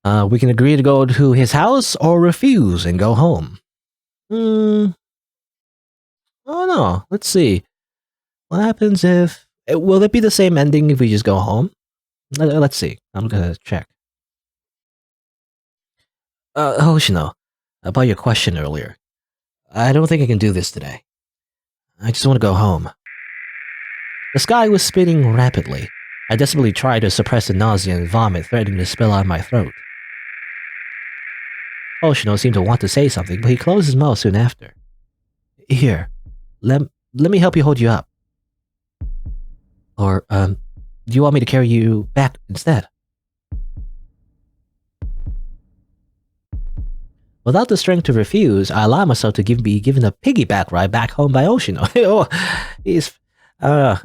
We can agree to go to his house or refuse and go home. Oh no, let's see. What happens if... Will it be the same ending if we just go home? Let's see. I'm gonna check. Hoshino, about your question earlier. I don't think I can do this today. I just want to go home. The sky was spinning rapidly. I desperately tried to suppress the nausea and vomit threatening to spill out of my throat. Hoshino seemed to want to say something, but he closed his mouth soon after. Here, let me help you hold you up. Or, do you want me to carry you back instead? Without the strength to refuse, I allowed myself to be given a piggyback ride back home by Hoshino.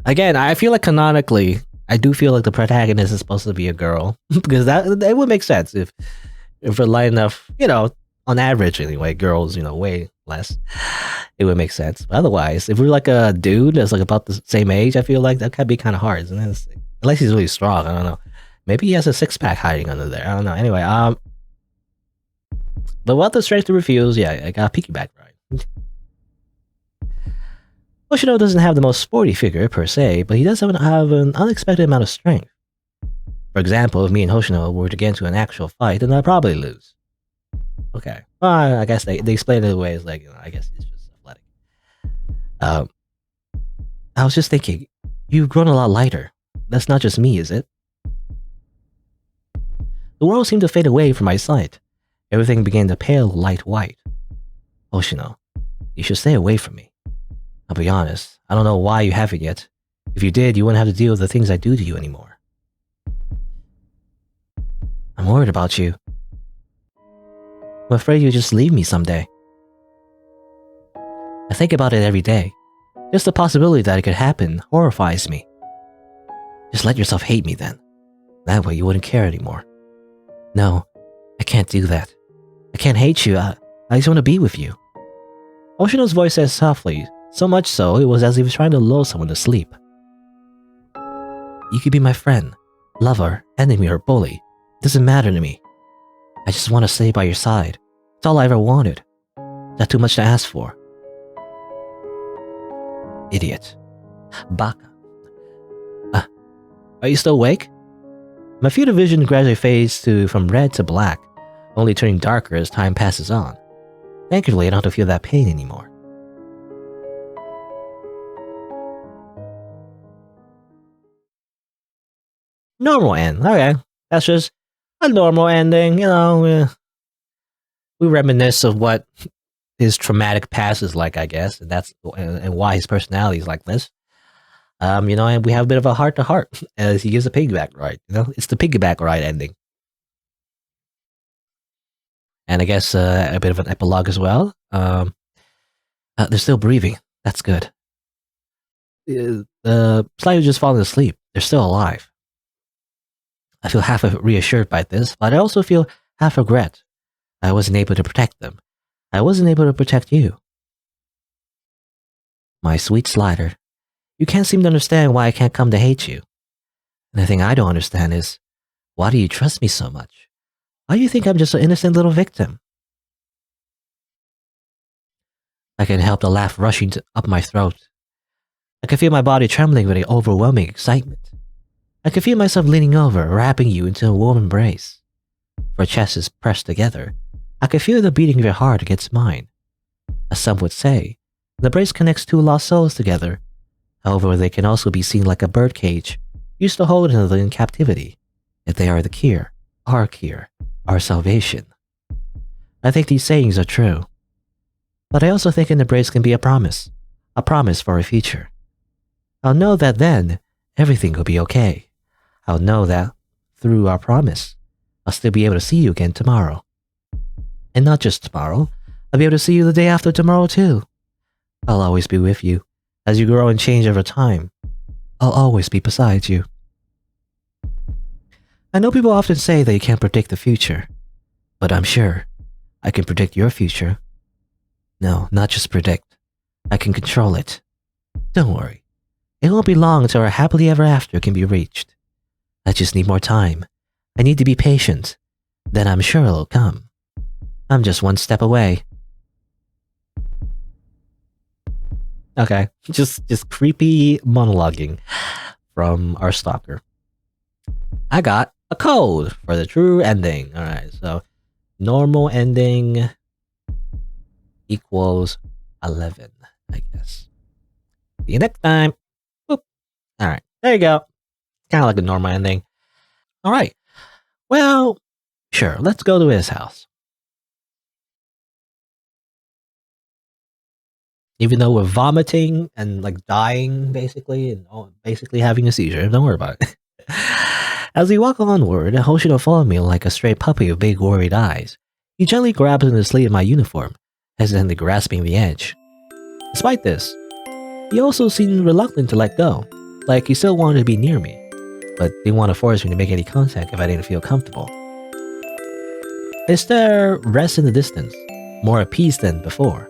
Again, I feel like canonically, I do feel like the protagonist is supposed to be a girl. Because that would make sense if we're light enough, on average anyway, girls, way less. It would make sense. But otherwise, if we're like a dude that's like about the same age, I feel like that could be kind of hard. Isn't it? Unless he's really strong, I don't know. Maybe he has a six-pack hiding under there. I don't know. Anyway, but without the strength to refuse, yeah, I got a piggyback ride. Hoshino doesn't have the most sporty figure per se, but he does have an unexpected amount of strength. For example, if me and Hoshino were to get into an actual fight, then I'd probably lose. Okay. Well, I guess they explain it away as like, I guess it's just athletic. I was just thinking, you've grown a lot lighter. That's not just me, is it? The world seemed to fade away from my sight. Everything began to pale light white. Hoshino, you should stay away from me. I'll be honest, I don't know why you haven't yet. If you did, you wouldn't have to deal with the things I do to you anymore. I'm worried about you. I'm afraid you'll just leave me someday. I think about it every day. Just the possibility that it could happen horrifies me. Just let yourself hate me then. That way you wouldn't care anymore. No, I can't do that. I can't hate you. I just want to be with you. Hoshino's voice said softly, so much so it was as if he was trying to lull someone to sleep. You could be my friend, lover, enemy, or bully. It doesn't matter to me. I just want to stay by your side. It's all I ever wanted. Is that too much to ask for? Idiot. Baka. Are you still awake? My field of vision gradually fades from red to black, only turning darker as time passes on. Thankfully, I don't have to feel that pain anymore. Normal end. Okay. That's just a normal ending, we reminisce of what his traumatic past is like, I guess, and why his personality is like this. And we have a bit of a heart-to-heart as he gives a piggyback ride. It's the piggyback ride ending. And I guess a bit of an epilogue as well. They're still breathing. That's good. Slightly just falling asleep. They're still alive. I feel half reassured by this, but I also feel half regret. I wasn't able to protect them. I wasn't able to protect you. My sweet Slider, you can't seem to understand why I can't come to hate you. And the thing I don't understand is, why do you trust me so much? Why do you think I'm just an innocent little victim? I can help the laugh rushing up my throat. I can feel my body trembling with an overwhelming excitement. I can feel myself leaning over, wrapping you into a warm embrace. Our chests is pressed together. I can feel the beating of your heart against mine. As some would say, the embrace connects two lost souls together. However, they can also be seen like a birdcage, used to hold another in captivity. Yet they are the cure, our salvation. I think these sayings are true. But I also think an embrace can be a promise for a future. I'll know that then, everything will be okay. I'll know that, through our promise, I'll still be able to see you again tomorrow. And not just tomorrow, I'll be able to see you the day after tomorrow too. I'll always be with you. As you grow and change over time, I'll always be beside you. I know people often say that you can't predict the future, but I'm sure I can predict your future. No, not just predict. I can control it. Don't worry. It won't be long until our happily ever after can be reached. I just need more time. I need to be patient. then I'm sure it'll come. I'm just one step away. Okay, just creepy monologuing from our stalker. I got a code for the true ending. Alright, so normal ending equals 11, I guess. See you next time. Boop. Alright, there you go. Kind of like a normal ending. Alright, well, sure, let's go to his house. Even though we're vomiting and like dying, basically, and basically having a seizure, don't worry about it. As we walk onward, Hoshino followed me like a stray puppy with big worried eyes. He gently grabs the sleeve of my uniform, hesitantly grasping the edge. Despite this, he also seemed reluctant to let go, like he still wanted to be near me, but didn't want to force me to make any contact if I didn't feel comfortable. His stare rests in the distance, more at peace than before.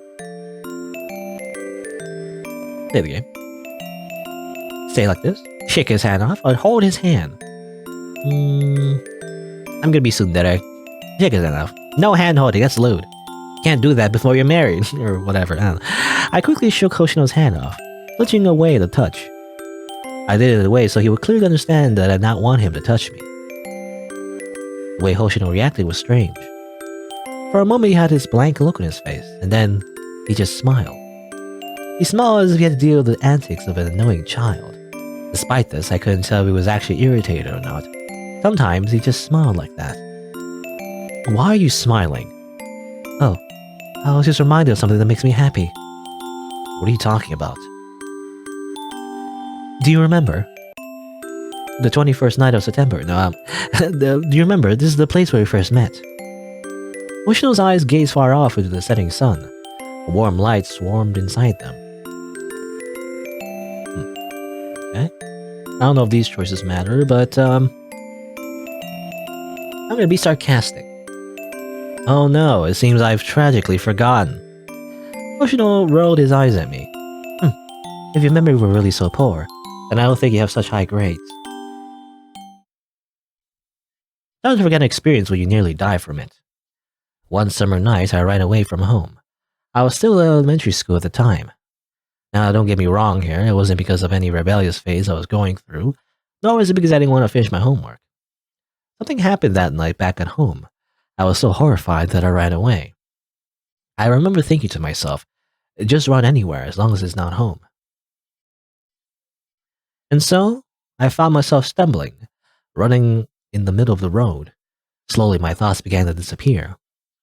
Play the game. Stay like this. Shake his hand off, or hold his hand. I'm gonna be tsundere. Shake his hand off. No hand holding, that's lewd. Can't do that before you're married, or whatever. I quickly shook Hoshino's hand off, flinching away the touch. I did it in a way so he would clearly understand that I did not want him to touch me. The way Hoshino reacted was strange. For a moment he had this blank look on his face, and then he just smiled. He smiled as if he had to deal with the antics of an annoying child. Despite this, I couldn't tell if he was actually irritated or not. Sometimes he just smiled like that. Why are you smiling? Oh, I was just reminded of something that makes me happy. What are you talking about? Do you remember? The 21st night of September. No, do you remember? This is the place where we first met. Hoshino's eyes gazed far off into the setting sun. A warm light swarmed inside them. Okay. I don't know if these choices matter, but I'm gonna be sarcastic. Oh no, it seems I've tragically forgotten. Hoshino rolled his eyes at me. If your memory were really so poor, then I don't think you have such high grades. Don't forget an experience where you nearly die from it. One summer night, I ran away from home. I was still in elementary school at the time. Now, don't get me wrong here, it wasn't because of any rebellious phase I was going through, nor was it because I didn't want to finish my homework. Something happened that night back at home. I was so horrified that I ran away. I remember thinking to myself, just run anywhere as long as it's not home. And so, I found myself stumbling, running in the middle of the road. Slowly my thoughts began to disappear.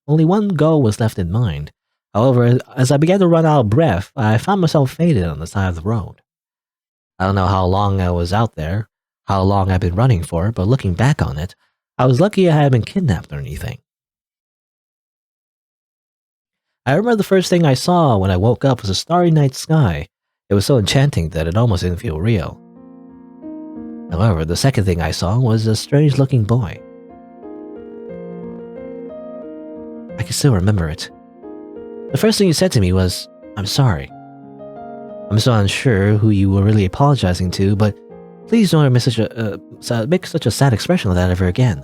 Only one goal was left in mind. However, as I began to run out of breath, I found myself faded on the side of the road. I don't know how long I was out there, how long I've been running for, but looking back on it, I was lucky I hadn't been kidnapped or anything. I remember the first thing I saw when I woke up was a starry night sky. It was so enchanting that it almost didn't feel real. However, the second thing I saw was a strange-looking boy. I can still remember it. The first thing you said to me was, "I'm sorry. I'm so unsure who you were really apologizing to, but please don't make such a sad expression like that ever again.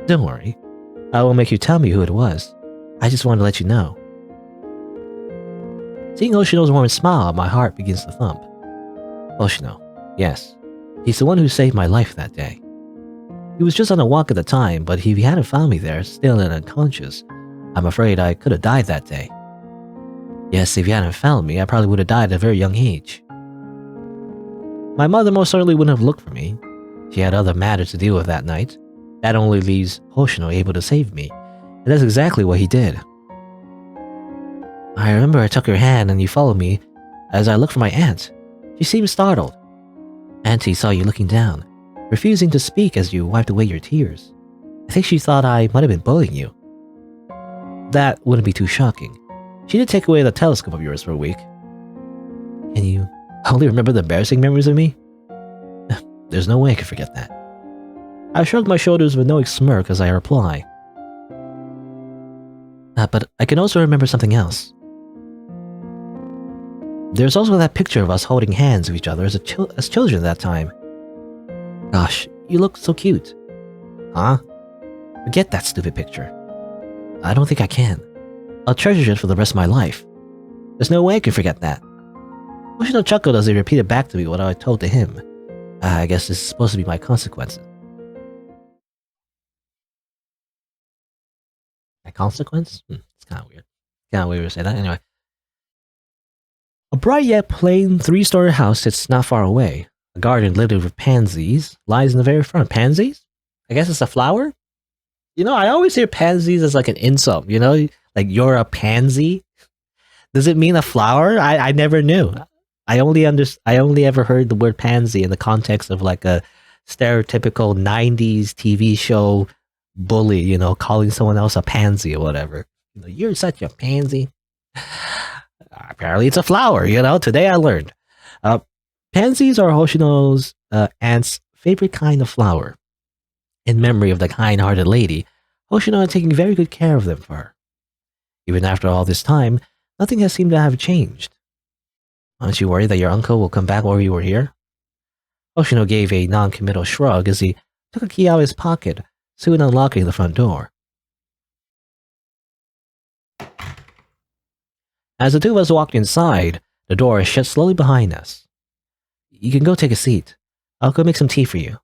Don't worry. I won't make you tell me who it was. I just wanted to let you know." Seeing Hoshino's warm smile, my heart begins to thump. Hoshino, yes. He's the one who saved my life that day. He was just on a walk at the time, but if he hadn't found me there, still and unconscious, I'm afraid I could have died that day. Yes, if he hadn't found me, I probably would have died at a very young age. My mother most certainly wouldn't have looked for me. She had other matters to deal with that night. That only leaves Hoshino able to save me, and that's exactly what he did. I remember I took her hand and you followed me as I looked for my aunt. She seemed startled. Auntie saw you looking down, refusing to speak as you wiped away your tears. I think she thought I might have been bullying you. That wouldn't be too shocking. She did take away the telescope of yours for a week. Can you only remember the embarrassing memories of me? There's no way I could forget that. I shrugged my shoulders with no smirk as I reply. But I can also remember something else. There's also that picture of us holding hands with each other as children at that time. Gosh, you look so cute. Huh? Forget that stupid picture. I don't think I can. I'll treasure it for the rest of my life. There's no way I can forget that. Hoshino chuckled as he repeated back to me what I told to him. I guess this is supposed to be my consequences. My consequence? It's kind of weird. Kind of weird to say that. Anyway. A bright yet plain 3-story house sits not far away. A garden littered with pansies lies in the very front. Pansies? I guess it's a flower? You know, I always hear pansies as like an insult, you know? Like, you're a pansy? Does it mean a flower? I never knew. I only ever heard the word pansy in the context of like a stereotypical 90s TV show bully, you know, calling someone else a pansy or whatever. You know, you're such a pansy. Apparently it's a flower, you know? Today I learned. Pansies are Hoshino's aunt's favorite kind of flower. In memory of the kind-hearted lady, Hoshino had taken very good care of them for her. Even after all this time, nothing has seemed to have changed. Aren't you worried that your uncle will come back while you were here? Hoshino gave a non-committal shrug as he took a key out of his pocket, soon unlocking the front door. As the two of us walked inside, the door shut slowly behind us. You can go take a seat. I'll go make some tea for you.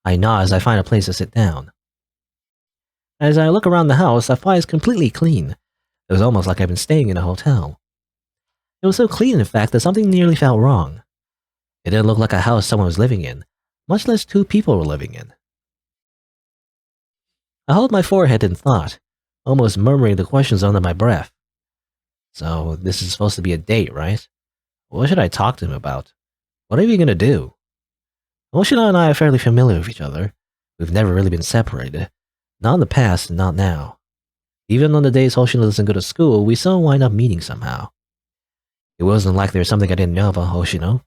I nod as I find a place to sit down. As I look around the house, I find it's completely clean. It was almost like I've been staying in a hotel. It was so clean, in fact, that something nearly felt wrong. It didn't look like a house someone was living in, much less two people were living in. I hold my forehead in thought, almost murmuring the questions under my breath. So, this is supposed to be a date, right? What should I talk to him about? What are we going to do? Hoshino and I are fairly familiar with each other. We've never really been separated. Not in the past and not now. Even on the days Hoshino doesn't go to school, we still wind up meeting somehow. It wasn't like there was something I didn't know about Hoshino.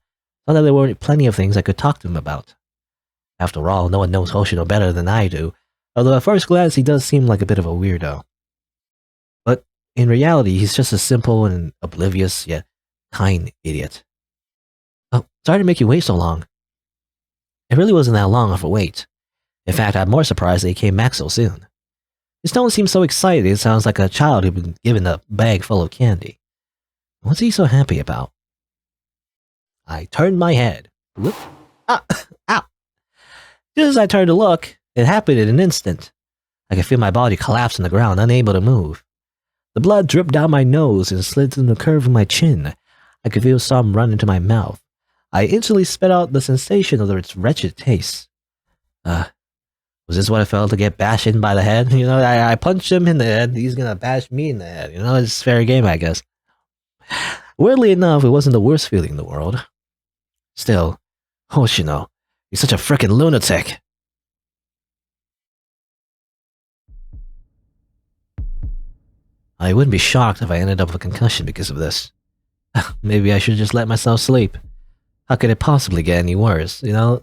Not that there weren't plenty of things I could talk to him about. After all, no one knows Hoshino better than I do, although at first glance he does seem like a bit of a weirdo. But in reality, he's just a simple and oblivious yet kind idiot. Oh, sorry to make you wait so long. It really wasn't that long of a wait. In fact, I'm more surprised that he came back so soon. His tone seems so excited, it sounds like a child who'd been given a bag full of candy. What's he so happy about? I turned my head. Whoop. Ah, ow. Just as I turned to look, it happened in an instant. I could feel my body collapse on the ground, unable to move. The blood dripped down my nose and slid through the curve of my chin. I could feel some run into my mouth. I instantly spit out the sensation of its wretched taste. Was this what it felt to get bashed in by the head? You know, I punched him in the head, he's gonna bash me in the head. You know, it's fair game, I guess. Weirdly enough, it wasn't the worst feeling in the world. Still, Hoshino, you're such a frickin' lunatic. I wouldn't be shocked if I ended up with a concussion because of this. Maybe I should just let myself sleep. How could it possibly get any worse, you know?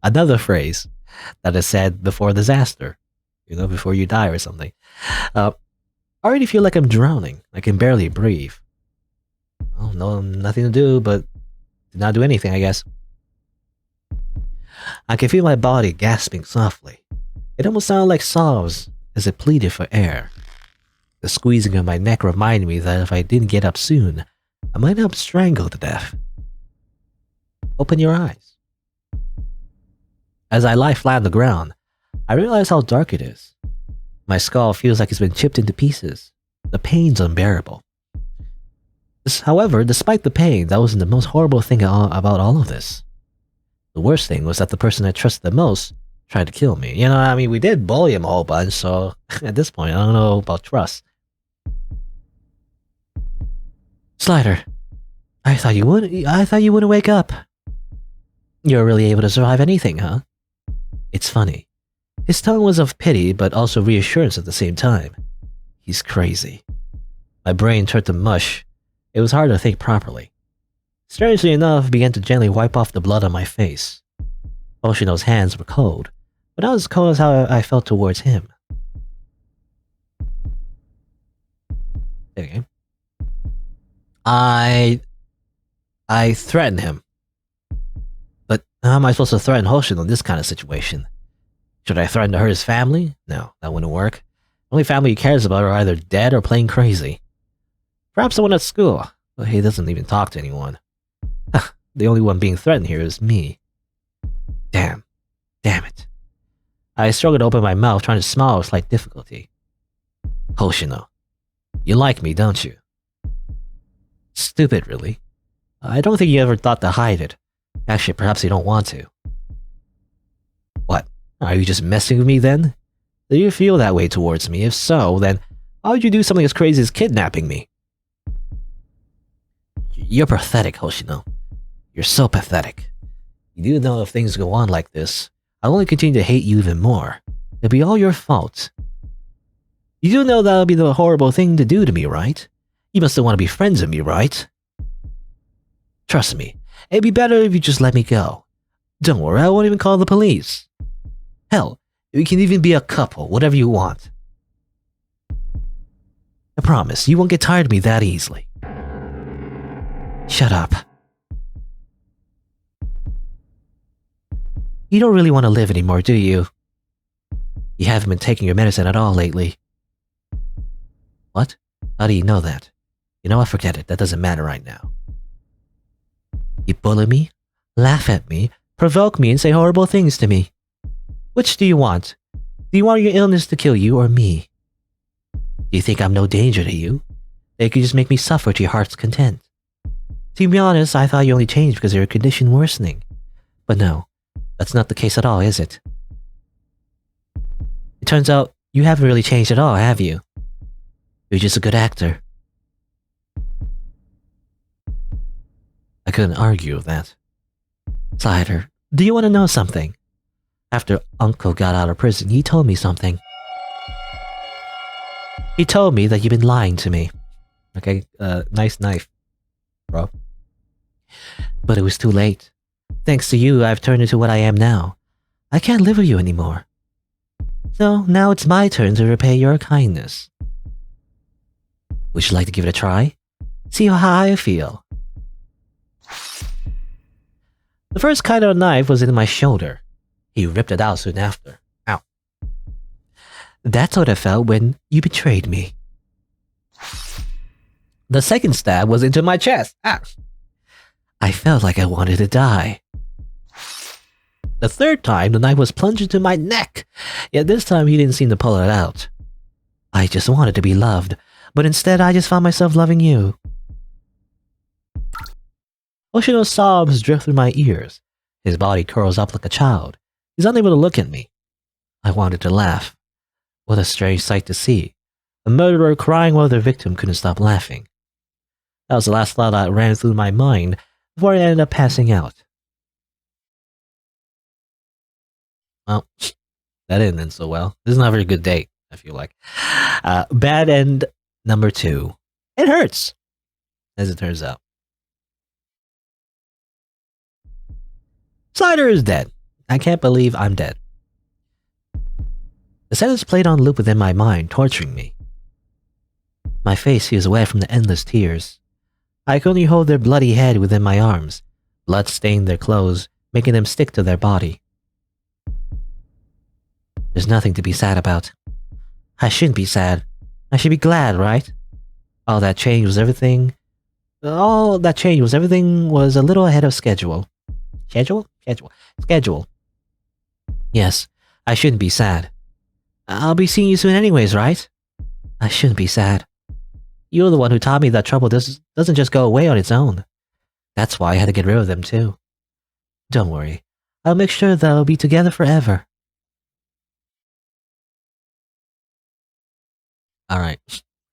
Another phrase that is said before disaster, you know, before you die or something. I already feel like I'm drowning. I can barely breathe. Oh, no, nothing to do, but did not do anything, I guess. I can feel my body gasping softly. It almost sounded like sobs as it pleaded for air. The squeezing of my neck reminded me that if I didn't get up soon, I might have strangled to death. Open your eyes. As I lie flat on the ground, I realize how dark it is. My skull feels like it's been chipped into pieces. The pain's unbearable. However, despite the pain, that wasn't the most horrible thing about all of this. The worst thing was that the person I trusted the most tried to kill me. You know, I mean, we did bully him a whole bunch, so at this point, I don't know about trust. Slider, I thought you wouldn't wake up. You're really able to survive anything, huh? It's funny. His tone was of pity, but also reassurance at the same time. He's crazy. My brain turned to mush. It was hard to think properly. Strangely enough, I began to gently wipe off the blood on my face. Hoshino's hands were cold, but not as cold as how I felt towards him. Okay. I threatened him. But how am I supposed to threaten Hoshino in this kind of situation? Should I threaten to hurt his family? No, that wouldn't work. The only family he cares about are either dead or playing crazy. Perhaps the one at school, but he doesn't even talk to anyone. The only one being threatened here is me. Damn it. I struggled to open my mouth, trying to smile with slight difficulty. Hoshino, you like me, don't you? Stupid, really. I don't think you ever thought to hide it. Actually, perhaps you don't want to. What? Are you just messing with me then? Do you feel that way towards me? If so, then why would you do something as crazy as kidnapping me? You're pathetic, Hoshino. You're so pathetic. You do know if things go on like this, I'll only continue to hate you even more. It'll be all your fault. You do know that'll be the horrible thing to do to me, right? You must still want to be friends with me, right? Trust me, it'd be better if you just let me go. Don't worry, I won't even call the police. Hell, we can even be a couple, whatever you want. I promise, you won't get tired of me that easily. Shut up. You don't really want to live anymore, do you? You haven't been taking your medicine at all lately. What? How do you know that? You know what, forget it, that doesn't matter right now. You bully me, laugh at me, provoke me, and say horrible things to me. Which do you want? Do you want your illness to kill you or me? Do you think I'm no danger to you? That you could just make me suffer to your heart's content? To be honest, I thought you only changed because of your condition worsening. But no, that's not the case at all, is it? It turns out you haven't really changed at all, have you? You're just a good actor. I couldn't argue with that. Slider, do you want to know something? After Uncle got out of prison, he told me something. He told me that you've been lying to me. Okay, nice knife, bro. But it was too late. Thanks to you, I've turned into what I am now. I can't live with you anymore. So now it's my turn to repay your kindness. Would you like to give it a try? See how I feel. The first kind of knife was in my shoulder. He ripped it out soon after. Ow. That's what I felt when you betrayed me. The second stab was into my chest. Ah. I felt like I wanted to die. The third time, the knife was plunged into my neck. Yet this time, he didn't seem to pull it out. I just wanted to be loved, but instead I just found myself loving you. Oshino's sobs drift through my ears. His body curls up like a child. He's unable to look at me. I wanted to laugh. What a strange sight to see. A murderer crying while their victim couldn't stop laughing. That was the last thought that ran through my mind before I ended up passing out. Well, that didn't end so well. This is not a very good date, I feel like. Bad end number 2. It hurts, as it turns out. Slider is dead. I can't believe I'm dead. The sentence played on loop within my mind, torturing me. My face feels wet from the endless tears. I can only hold their bloody head within my arms. Blood stained their clothes, making them stick to their body. There's nothing to be sad about. I shouldn't be sad. I should be glad, right? All that change was everything was a little ahead of schedule. Schedule. Yes, I shouldn't be sad. I'll be seeing you soon anyways, right? I shouldn't be sad. You're the one who taught me that trouble doesn't just go away on its own. That's why I had to get rid of them too. Don't worry. I'll make sure that I'll be together forever. Alright.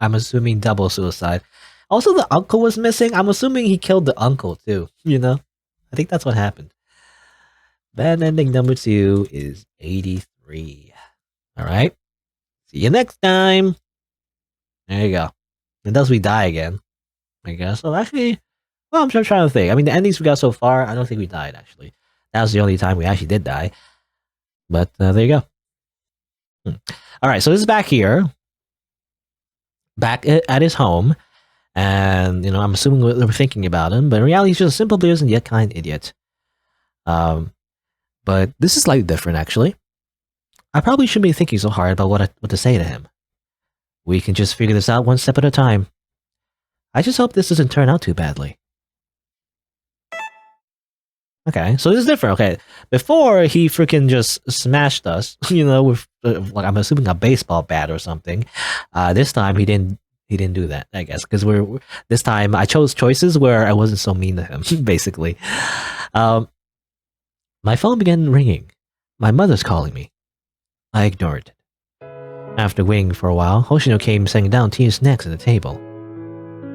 I'm assuming double suicide. Also, the uncle was missing. I'm assuming he killed the uncle too, you know? I think that's what happened. Bad ending number 2 is 83. Alright. See you next time. There you go. Unless we die again, I guess. So actually, well, I'm just trying to think. I mean, the endings we got so far, I don't think we died, actually. That was the only time we actually did die. But there you go. Alright, so this is back here. Back at his home. And, you know, I'm assuming we're thinking about him. But in reality, he's just a simple and yet kind idiot. But this is slightly different, actually. I probably shouldn't be thinking so hard about what to say to him. We can just figure this out one step at a time. I just hope this doesn't turn out too badly. Okay, so this is different. Okay, before he freaking just smashed us, with like I'm assuming a baseball bat or something. This time he didn't. He didn't do that, I guess, because this time I chose choices where I wasn't so mean to him. Basically, my phone began ringing. My mother's calling me. I ignored it. After waiting for a while, Hoshino came setting down tea and snacks at the table.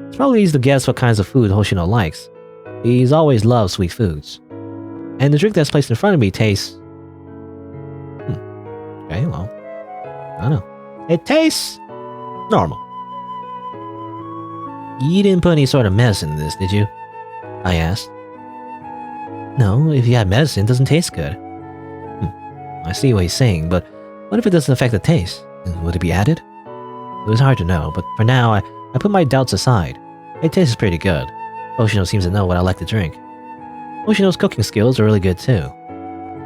It's probably easy to guess what kinds of food Hoshino likes. He's always loved sweet foods. And the drink that's placed in front of me tastes... Okay, well, I don't know. It tastes normal. You didn't put any sort of medicine in this, did you? I asked. No, if you had medicine, it doesn't taste good. I see what he's saying, but what if it doesn't affect the taste? Would it be added? It was hard to know, but for now, I put my doubts aside. It tastes pretty good. Hoshino seems to know what I like to drink. Hoshino's cooking skills are really good too.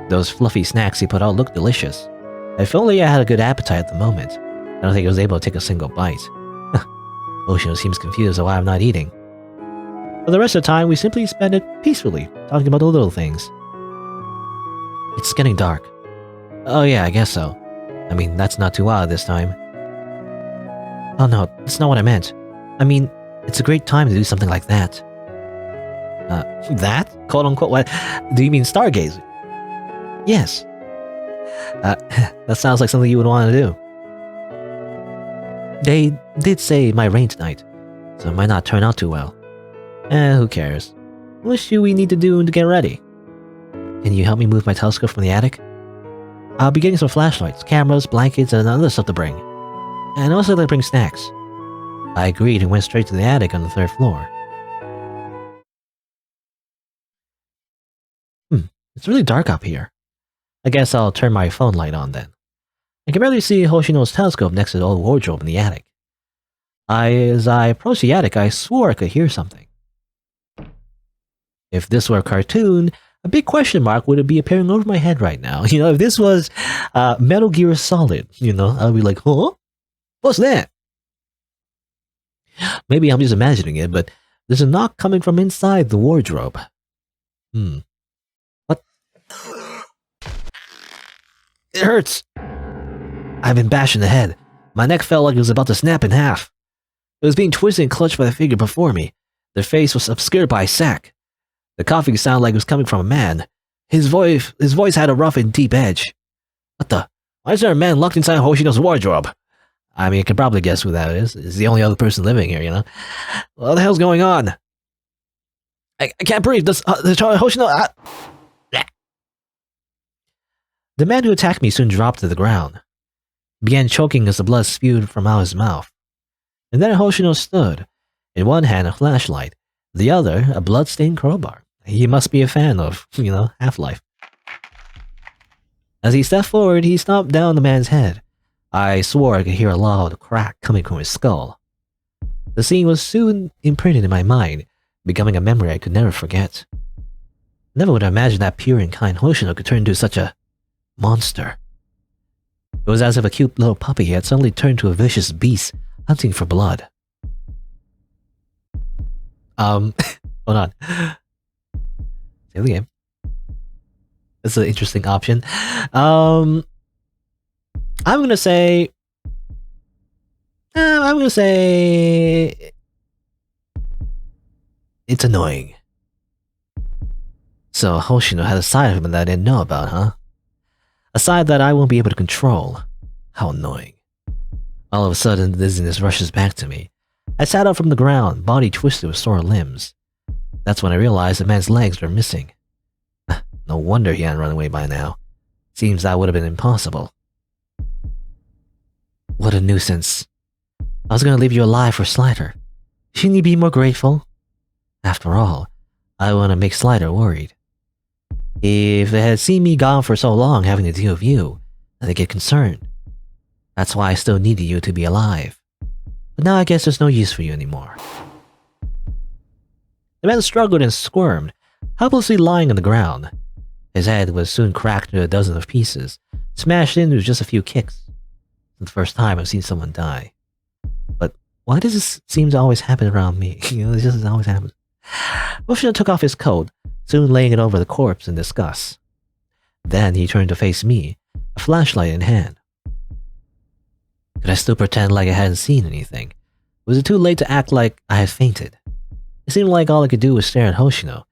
Those fluffy snacks he put out looked delicious. If only I had a good appetite at the moment. I don't think I was able to take a single bite. Hoshino seems confused at why I'm not eating. For the rest of the time, we simply spend it peacefully, talking about the little things. It's getting dark. Oh yeah, I guess so. I mean, that's not too wild this time. Oh no, that's not what I meant. I mean, it's a great time to do something like that. That? Quote unquote, what? Do you mean stargazing? Yes. That sounds like something you would want to do. They did say it might rain tonight, so it might not turn out too well. Who cares? What should we need to do to get ready? Can you help me move my telescope from the attic? I'll be getting some flashlights, cameras, blankets, and other stuff to bring. And also to bring snacks. I agreed and went straight to the attic on the 3rd floor. It's really dark up here. I guess I'll turn my phone light on then. I can barely see Hoshino's telescope next to the old wardrobe in the attic. As I approached the attic, I swore I could hear something. If this were a cartoon, a big question mark would be appearing over my head right now. If this was Metal Gear Solid, I'd be like, huh? What's that? Maybe I'm just imagining it, but there's a knock coming from inside the wardrobe. What? It hurts. I've been bashed in the head. My neck felt like it was about to snap in half. It was being twisted and clutched by the figure before me. Their face was obscured by a sack. The coughing sounded like it was coming from a man. His voice had a rough and deep edge. What the? Why is there a man locked inside Hoshino's wardrobe? I mean, I can probably guess who that is. It's the only other person living here, What the hell's going on? I can't breathe. Hoshino... The man who attacked me soon dropped to the ground. He began choking as the blood spewed from out his mouth. And then Hoshino stood, in one hand a flashlight, the other a blood-stained crowbar. He must be a fan of, Half-Life. As he stepped forward, he stomped down the man's head. I swore I could hear a loud crack coming from his skull. The scene was soon imprinted in my mind, becoming a memory I could never forget. Never would I imagine that pure and kind Hoshino could turn into such a monster. It was as if a cute little puppy had suddenly turned to a vicious beast hunting for blood. Hold on. Save the game. That's an interesting option. I'm gonna say it's annoying. So Hoshino had a side of him that I didn't know about, huh? A side that I won't be able to control. How annoying. All of a sudden, the dizziness rushes back to me. I sat up from the ground, body twisted with sore limbs. That's when I realized the man's legs were missing. No wonder he hadn't run away by now. Seems that would have been impossible. What a nuisance. I was going to leave you alive for Slider. Shouldn't you be more grateful? After all, I want to make Slider worried. If they had seen me gone for so long having to deal with you, then they'd get concerned. That's why I still needed you to be alive. But now I guess there's no use for you anymore. The man struggled and squirmed, helplessly lying on the ground. His head was soon cracked into a dozen of pieces, smashed in with just a few kicks. It's the first time I've seen someone die. But why does this seem to always happen around me? It just always happens. Hoshino took off his coat, soon laying it over the corpse in disgust. Then he turned to face me, a flashlight in hand. Could I still pretend like I hadn't seen anything? Was it too late to act like I had fainted? It seemed like all I could do was stare at Hoshino,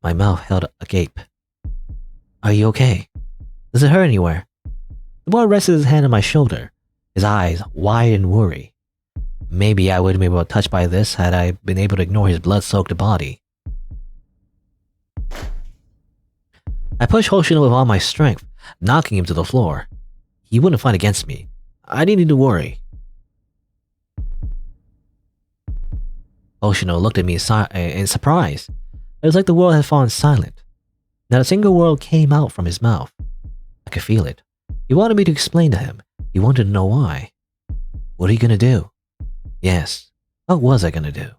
my mouth held agape. Are you okay? Does it hurt anywhere? The boy rested his hand on my shoulder, his eyes wide in worry. Maybe I wouldn't be able to touch by this had I been able to ignore his blood-soaked body. I pushed Hoshino with all my strength, knocking him to the floor. He wouldn't fight against me. I didn't need to worry. Hoshino looked at me in surprise. It was like the world had fallen silent. Not a single word came out from his mouth. I could feel it. He wanted me to explain to him. He wanted to know why. What are you gonna do? Yes. What was I gonna do?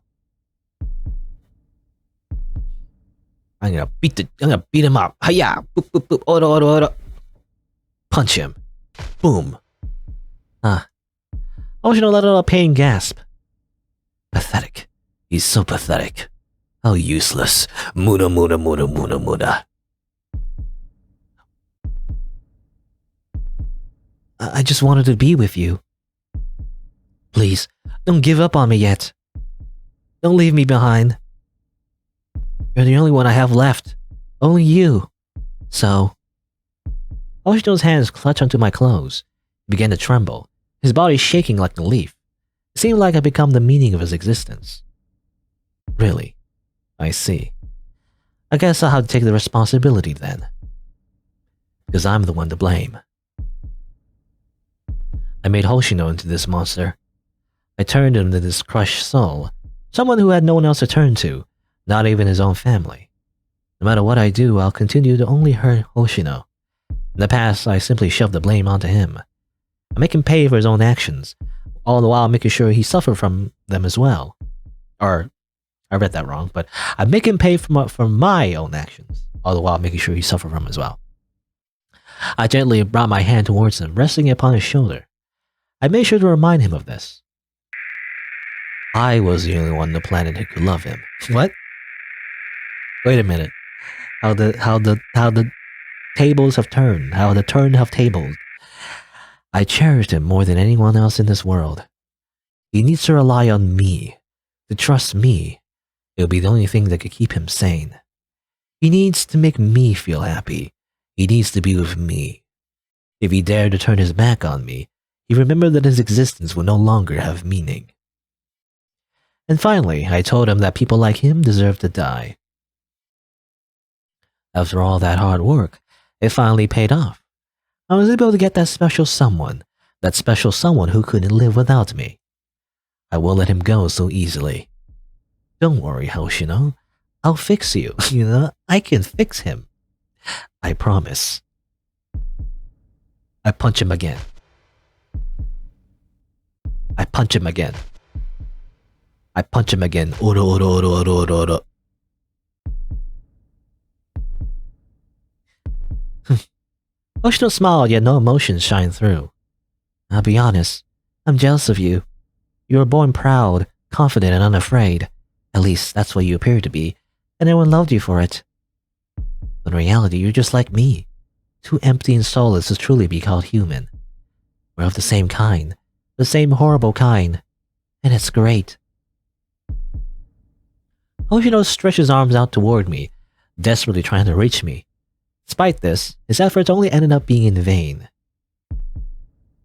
I'm gonna beat him up. Hiya! Boop, boop, boop. Odo. Punch him. Boom. Hoshino let out a pain gasp. Pathetic. He's so pathetic. How useless. Muda. I just wanted to be with you. Please, don't give up on me yet. Don't leave me behind. You're the only one I have left. Only you. So... Hoshino's hands clutched onto my clothes. He began to tremble, his body shaking like a leaf. It seemed like I'd become the meaning of his existence. Really? I see. I guess I'll have to take the responsibility then. Because I'm the one to blame. I made Hoshino into this monster. I turned him into this crushed soul, someone who had no one else to turn to, not even his own family. No matter what I do, I'll continue to only hurt Hoshino. In the past, I simply shoved the blame onto him. I make him pay for his own actions, all the while making sure he suffered from them as well. Or, I read that wrong, but I make him pay for my own actions, all the while making sure he suffered from them as well. I gently brought my hand towards him, resting it upon his shoulder. I made sure to remind him of this. I was the only one on the planet who could love him. What? Wait a minute. How the tables have turned. How the turn have tabled. I cherished him more than anyone else in this world. He needs to rely on me, to trust me. It'll be the only thing that could keep him sane. He needs to make me feel happy. He needs to be with me. If he dared to turn his back on me, he remembered that his existence would no longer have meaning. And finally, I told him that people like him deserve to die. After all that hard work, it finally paid off. I was able to get that special someone who couldn't live without me. I won't let him go so easily. Don't worry, Hoshino. I'll fix you. I can fix him. I promise. I punch him again. I punch him again. I punch him again. Oro. Hoshino smiled, yet no emotions shine through. I'll be honest, I'm jealous of you. You were born proud, confident, and unafraid. At least, that's what you appear to be, and everyone loved you for it. But in reality, you're just like me, too empty and soulless to truly be called human. We're of the same kind, the same horrible kind, and it's great. Hoshino stretched his arms out toward me, desperately trying to reach me. Despite this, his efforts only ended up being in vain.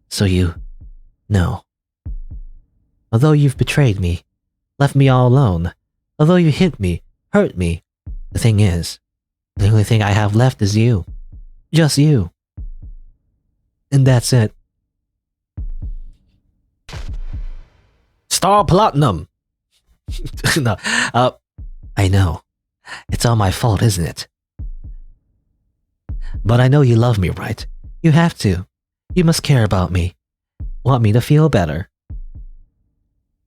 So no. Although you've betrayed me, left me all alone, although you hit me, hurt me, the thing is, the only thing I have left is you. Just you. And that's it. Star Platinum! No, I know. It's all my fault, isn't it? But I know you love me, right? You have to. You must care about me. Want me to feel better.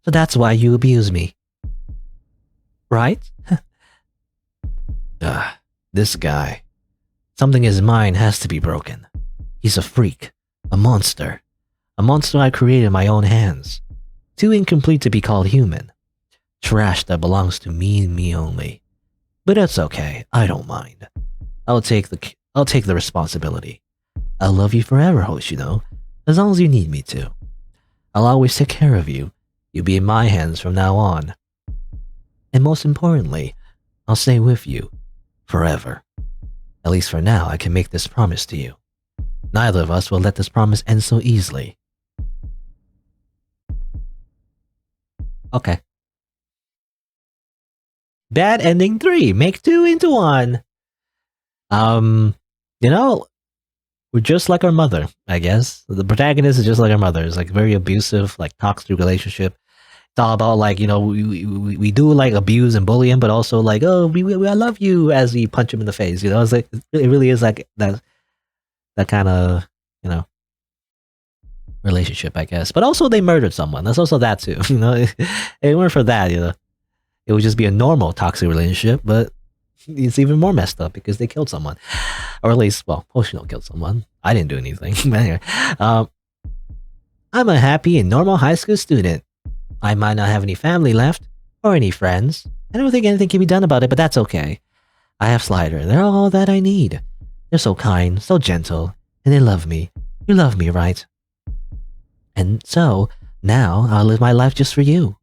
So that's why you abuse me. Right? This guy. Something in his mind has to be broken. He's a freak, a monster I created in my own hands, too incomplete to be called human. Trash that belongs to me and me only. But that's okay, I don't mind. I'll take the responsibility. I'll love you forever, Hoshino, as long as you need me to. I'll always take care of you. You'll be in my hands from now on. And most importantly, I'll stay with you forever. At least for now, I can make this promise to you. Neither of us will let this promise end so easily. Okay. Bad ending 3. Make 2 into 1. You know, we're just like our mother, I guess. The protagonist is just like our mother. It's like very abusive, like toxic relationship. It's all about like, you know, we do like abuse and bully him, but also like, oh, I love you as we punch him in the face. You know, it's like it really is like that kind of, you know, relationship, I guess. But also they murdered someone. That's also that too. You know, if it weren't for that, you know, it would just be a normal toxic relationship, but it's even more messed up because they killed someone. Or at least, well, Hoshino killed someone. I didn't do anything. But anyway, I'm a happy and normal high school student. I might not have any family left, or any friends. I don't think anything can be done about it, but that's okay. I have Slider. They're all that I need. They're so kind, so gentle, and they love me. You love me, right? And so, now I'll live my life just for you.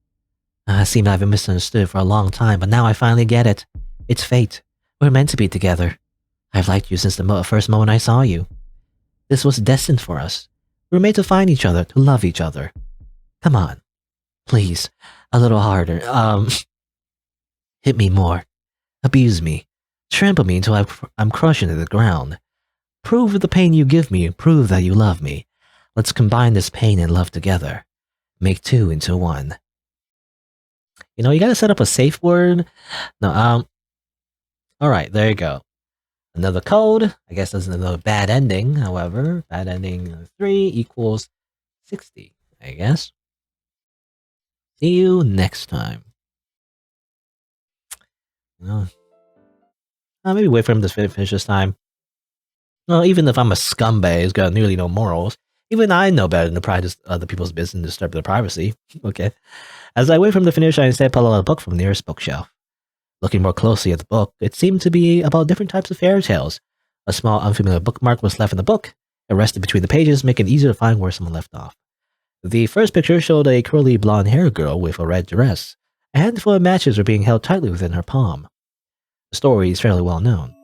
I seem I've been misunderstood for a long time, but now I finally get it. It's fate. We're meant to be together. I've liked you since the first moment I saw you. This was destined for us. We were made to find each other, to love each other. Come on. Please, a little harder. Hit me more. Abuse me. Trample me until I'm crushed into the ground. Prove with the pain you give me, prove that you love me. Let's combine this pain and love together. Make 2 into 1. You know, you gotta set up a safe word. No, alright, there you go. Another code. I guess there's another bad ending, however. Bad ending 3 equals 60, I guess. See you next time. Maybe wait for him to finish this time. Well, even if I'm a scumbag who's got nearly no morals, even I know better than to pry other people's business and disturb their privacy. Okay. As I wait for him to finish, I instead pull out a book from the nearest bookshelf. Looking more closely at the book, it seemed to be about different types of fairy tales. A small, unfamiliar bookmark was left in the book. It rested between the pages, making it easier to find where someone left off. The first picture showed a curly blonde-haired girl with a red dress. A handful of matches were being held tightly within her palm. The story is fairly well known.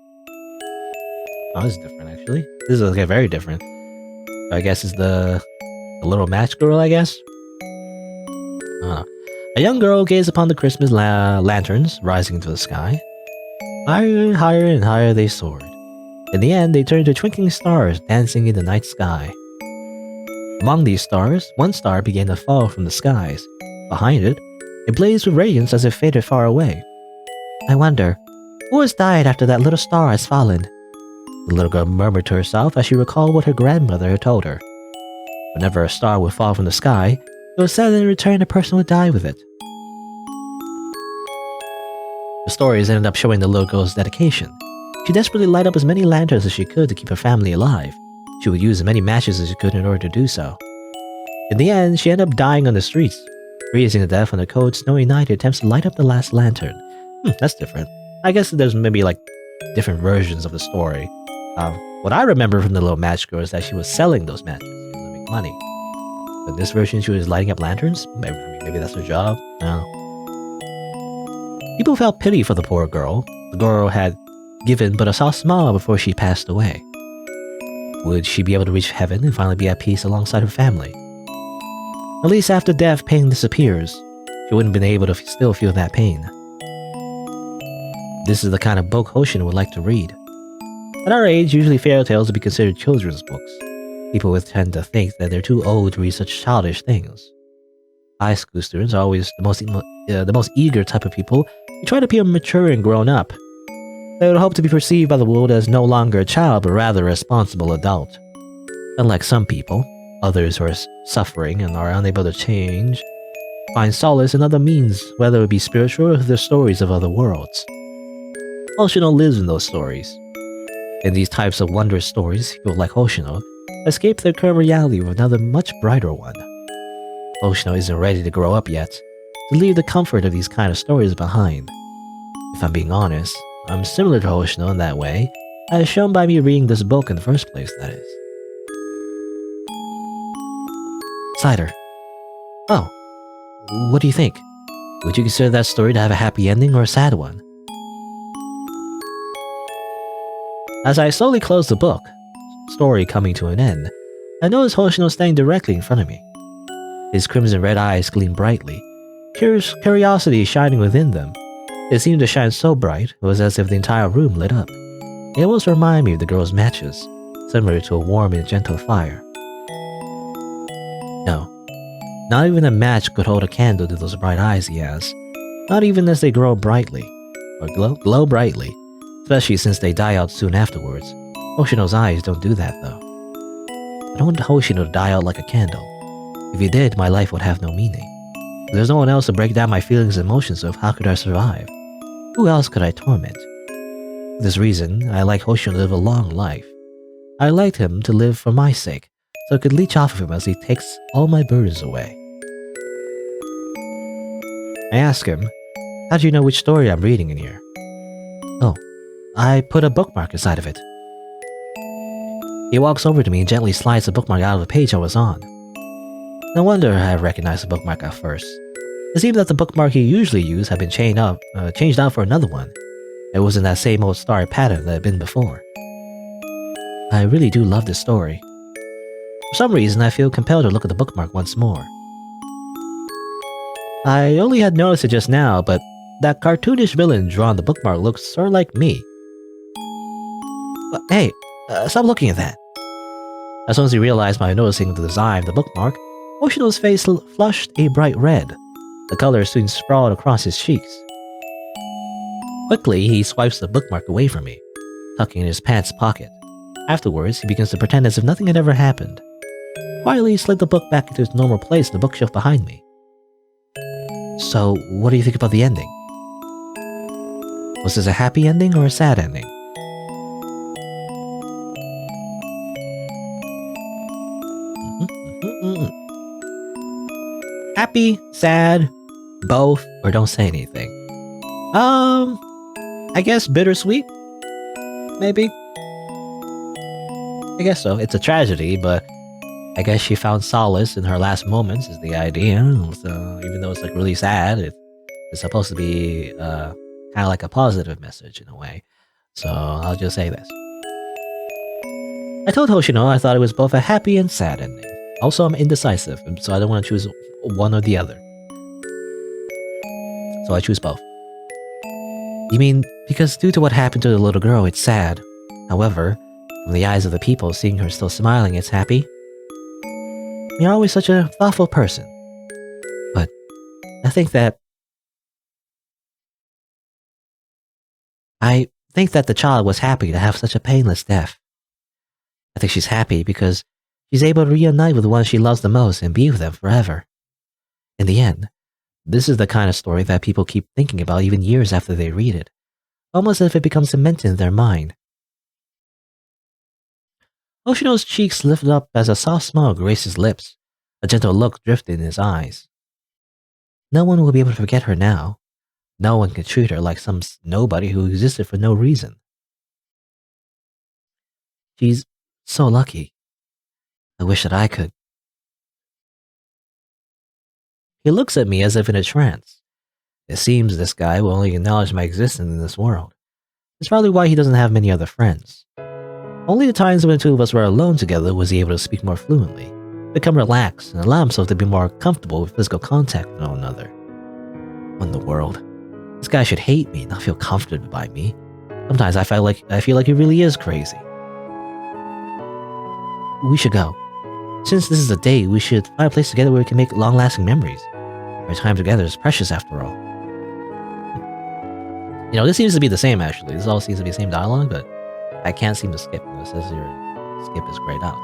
Oh, this is different, actually. This is okay, very different. I guess it's the little match girl, I guess? I don't know. A young girl gazed upon the Christmas lanterns rising into the sky. Higher and higher they soared. In the end, they turned to twinkling stars dancing in the night sky. Among these stars, one star began to fall from the skies. Behind it, it blazed with radiance as it faded far away. I wonder, who has died after that little star has fallen? The little girl murmured to herself as she recalled what her grandmother had told her. Whenever a star would fall from the sky, it was said that in return a person would die with it. The stories ended up showing the little girl's dedication. She desperately lighted up as many lanterns as she could to keep her family alive. She would use as many matches as she could in order to do so. In the end, she ended up dying on the streets, freezing to death on a cold, snowy night in attempts to light up the last lantern. That's different. I guess there's maybe like different versions of the story. What I remember from the little match girl is that she was selling those matches to make money. But this version, she was lighting up lanterns? Maybe that's her job? I don't know. People felt pity for the poor girl. The girl had given but a soft smile before she passed away. Would she be able to reach heaven and finally be at peace alongside her family? At least after death, pain disappears. She wouldn't have been able to still feel that pain. This is the kind of book Hoshino would like to read. At our age, usually fairy tales would be considered children's books. People would tend to think that they're too old to read such childish things. High school students are always the most eager type of people who try to appear mature and grown up. They would hope to be perceived by the world as no longer a child, but rather a responsible adult. Unlike some people, others who are suffering and are unable to change find solace in other means, whether it be spiritual or the stories of other worlds. Hoshino lives in those stories. In these types of wondrous stories, people like Hoshino escape their current reality with another much brighter one. Hoshino isn't ready to grow up yet, to leave the comfort of these kind of stories behind. If I'm being honest, I'm similar to Hoshino in that way, as shown by me reading this book in the first place, that is. Cider. Oh, what do you think? Would you consider that story to have a happy ending or a sad one? As I slowly close the book, story coming to an end, I notice Hoshino standing directly in front of me. His crimson red eyes gleam brightly, curiosity shining within them. It seemed to shine so bright, it was as if the entire room lit up. It almost reminded me of the girl's matches, similar to a warm and gentle fire. No, not even a match could hold a candle to those bright eyes he has, not even as they glow brightly, especially since they die out soon afterwards. Hoshino's eyes don't do that though. I don't want Hoshino to die out like a candle. If he did, my life would have no meaning. If there's no one else to break down my feelings and emotions of, how could I survive? Who else could I torment? For this reason, I like Hoshino to live a long life. I liked him to live for my sake, so I could leech off of him as he takes all my burdens away. I ask him, how do you know which story I'm reading in here? Oh, I put a bookmark inside of it. He walks over to me and gently slides the bookmark out of the page I was on. No wonder I recognized the bookmark at first. It seemed that the bookmark he usually used had been changed out for another one. It wasn't that same old starry pattern that had been before. I really do love this story. For some reason, I feel compelled to look at the bookmark once more. I only had noticed it just now, but that cartoonish villain drawn on the bookmark looks sort of like me. But hey, stop looking at that. As soon as he realized my noticing the design of the bookmark, Hoshino's face flushed a bright red. The color soon sprawled across his cheeks. Quickly, he swipes the bookmark away from me, tucking it in his pants pocket. Afterwards, he begins to pretend as if nothing had ever happened. Quietly, he slid the book back into its normal place in the bookshelf behind me. So, what do you think about the ending? Was this a happy ending or a sad ending? Happy, sad, both, or don't say anything. I guess bittersweet? Maybe? I guess so. It's a tragedy, but I guess she found solace in her last moments is the idea. So even though it's like really sad, it's supposed to be kind of like a positive message in a way. So I'll just say this. I told Hoshino I thought it was both a happy and sad ending. Also, I'm indecisive, so I don't want to choose one or the other. So I choose both. You mean, because due to what happened to the little girl, it's sad. However, from the eyes of the people, seeing her still smiling, it's happy. You're always such a thoughtful person. But I think that the child was happy to have such a painless death. I think she's happy because she's able to reunite with the one she loves the most and be with them forever. In the end, this is the kind of story that people keep thinking about even years after they read it, almost as if it becomes cemented in their mind. Hoshino's cheeks lifted up as a soft smile graced his lips. A gentle look drifted in his eyes. No one will be able to forget her now. No one can treat her like some nobody who existed for no reason. She's so lucky. I wish that I could. He looks at me as if in a trance. It seems this guy will only acknowledge my existence in this world. It's probably why he doesn't have many other friends. Only the times when the two of us were alone together was he able to speak more fluently, become relaxed, and allow himself to be more comfortable with physical contact with one another. What in the world? This guy should hate me, not feel comforted by me. Sometimes I feel like he really is crazy. We should go. Since this is a date, we should find a place together where we can make long-lasting memories. Our time together is precious after all. You know, this seems to be the same actually. This all seems to be the same dialogue, but I can't seem to skip. It says here, skip is grayed out.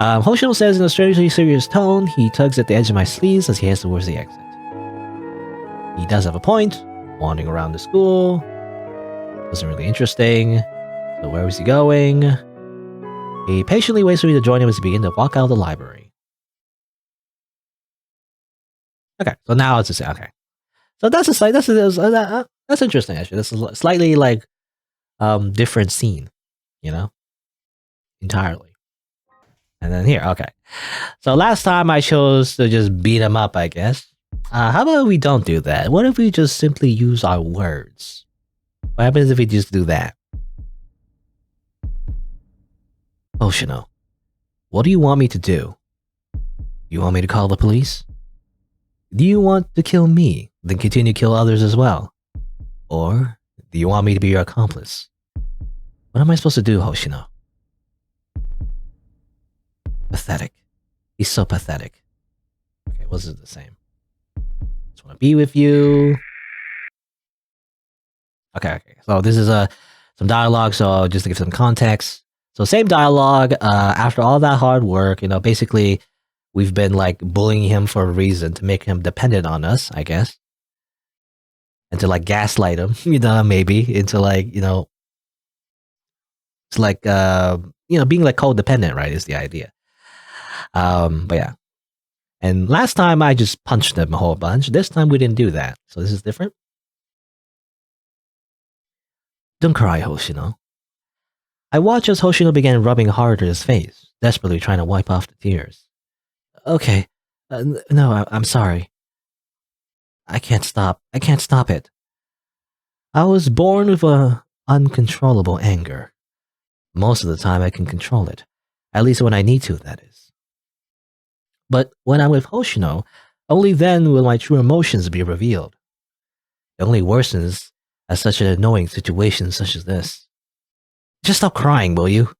So. Hoshino says in a strangely serious tone, he tugs at the edge of my sleeves as he heads towards the exit. He does have a point. Wandering around the school. Wasn't really interesting. So where was he going? He patiently waits for me to join him as we begin to walk out of the library. Okay, so now it's just okay. So that's a slight. That's interesting actually. This is slightly like different scene, you know, entirely. And then here, okay. So last time I chose to just beat him up, I guess. How about we don't do that? What if we just simply use our words? What happens if we just do that? Oshino, what do you want me to do? You want me to call the police? Do you want to kill me, then continue to kill others as well? Or do you want me to be your accomplice? What am I supposed to do, Hoshino? Pathetic. He's so pathetic. Okay, was it the same? Just want to be with you. Okay. So this is some dialogue, so just to give some context. So same dialogue, after all that hard work, basically we've been like bullying him for a reason to make him dependent on us, I guess. And to like gaslight him, maybe into like, it's like, being like codependent, right, is the idea. But yeah. And last time I just punched him a whole bunch. This time we didn't do that. So this is different. Don't cry, Hoshino. I watched as Hoshino began rubbing hard at his face, desperately trying to wipe off the tears. Okay. No, I'm sorry. I can't stop it. I was born with a uncontrollable anger. Most of the time I can control it. At least when I need to, that is. But when I'm with Hoshino, only then will my true emotions be revealed. It only worsens at such an annoying situation such as this. Just stop crying, will you?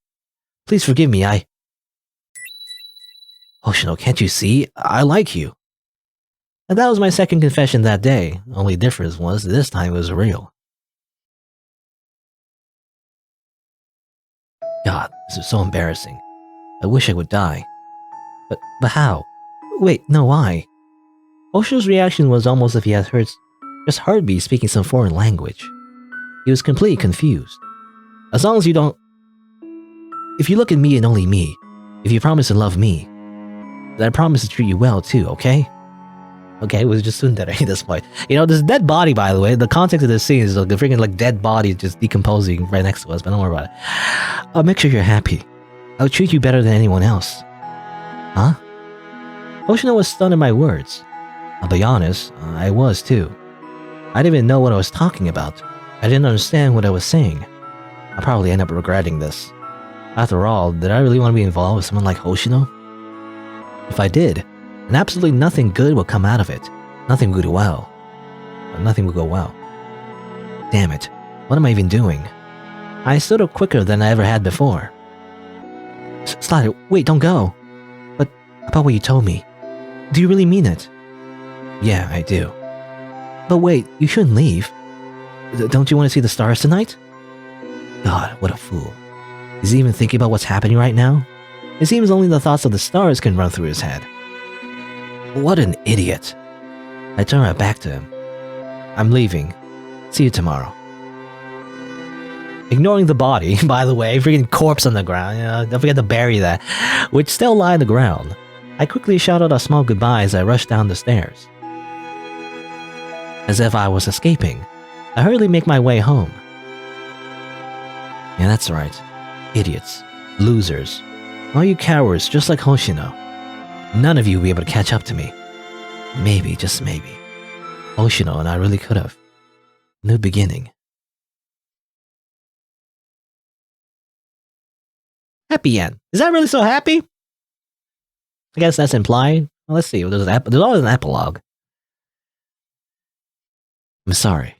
Please forgive me, Hoshino, can't you see? I like you. And that was my second confession that day. Only difference was this time it was real. God, this is so embarrassing. I wish I would die. But how? Wait, no, why? Hoshino's reaction was almost if he had just heard me speaking some foreign language. He was completely confused. As long as you don't... If you look at me and only me, if you promise to love me, then I promise to treat you well too, okay? Okay, it was just tsundere at this point. This dead body, by the way, the context of this scene is like the freaking like dead body just decomposing right next to us, but don't worry about it. I'll make sure you're happy. I'll treat you better than anyone else. Huh? Hoshino was stunned at my words. I'll be honest, I was too. I didn't even know what I was talking about. I didn't understand what I was saying. I'll probably end up regretting this. After all, did I really want to be involved with someone like Hoshino? If I did, then absolutely nothing good will come out of it. Nothing will go well. Nothing will go well. Damn it, what am I even doing? I stood up quicker than I ever had before. Slider, wait, don't go. But about what you told me. Do you really mean it? Yeah, I do. But wait, you shouldn't leave. Don't you want to see the stars tonight? God, what a fool. Is he even thinking about what's happening right now? It seems only the thoughts of the stars can run through his head. What an idiot. I turned my back to him. I'm leaving. See you tomorrow. Ignoring the body, by the way, freaking corpse on the ground, don't forget to bury that, which still lie on the ground. I quickly shouted a small goodbye as I rushed down the stairs. As if I was escaping, I hurriedly make my way home. Yeah, that's right. Idiots. Losers. All you cowards, just like Hoshino. None of you will be able to catch up to me. Maybe, just maybe, Hoshino and I really could have. New beginning. Happy end. Is that really so happy? I guess that's implied. Well, let's see. There's always an epilogue. I'm sorry.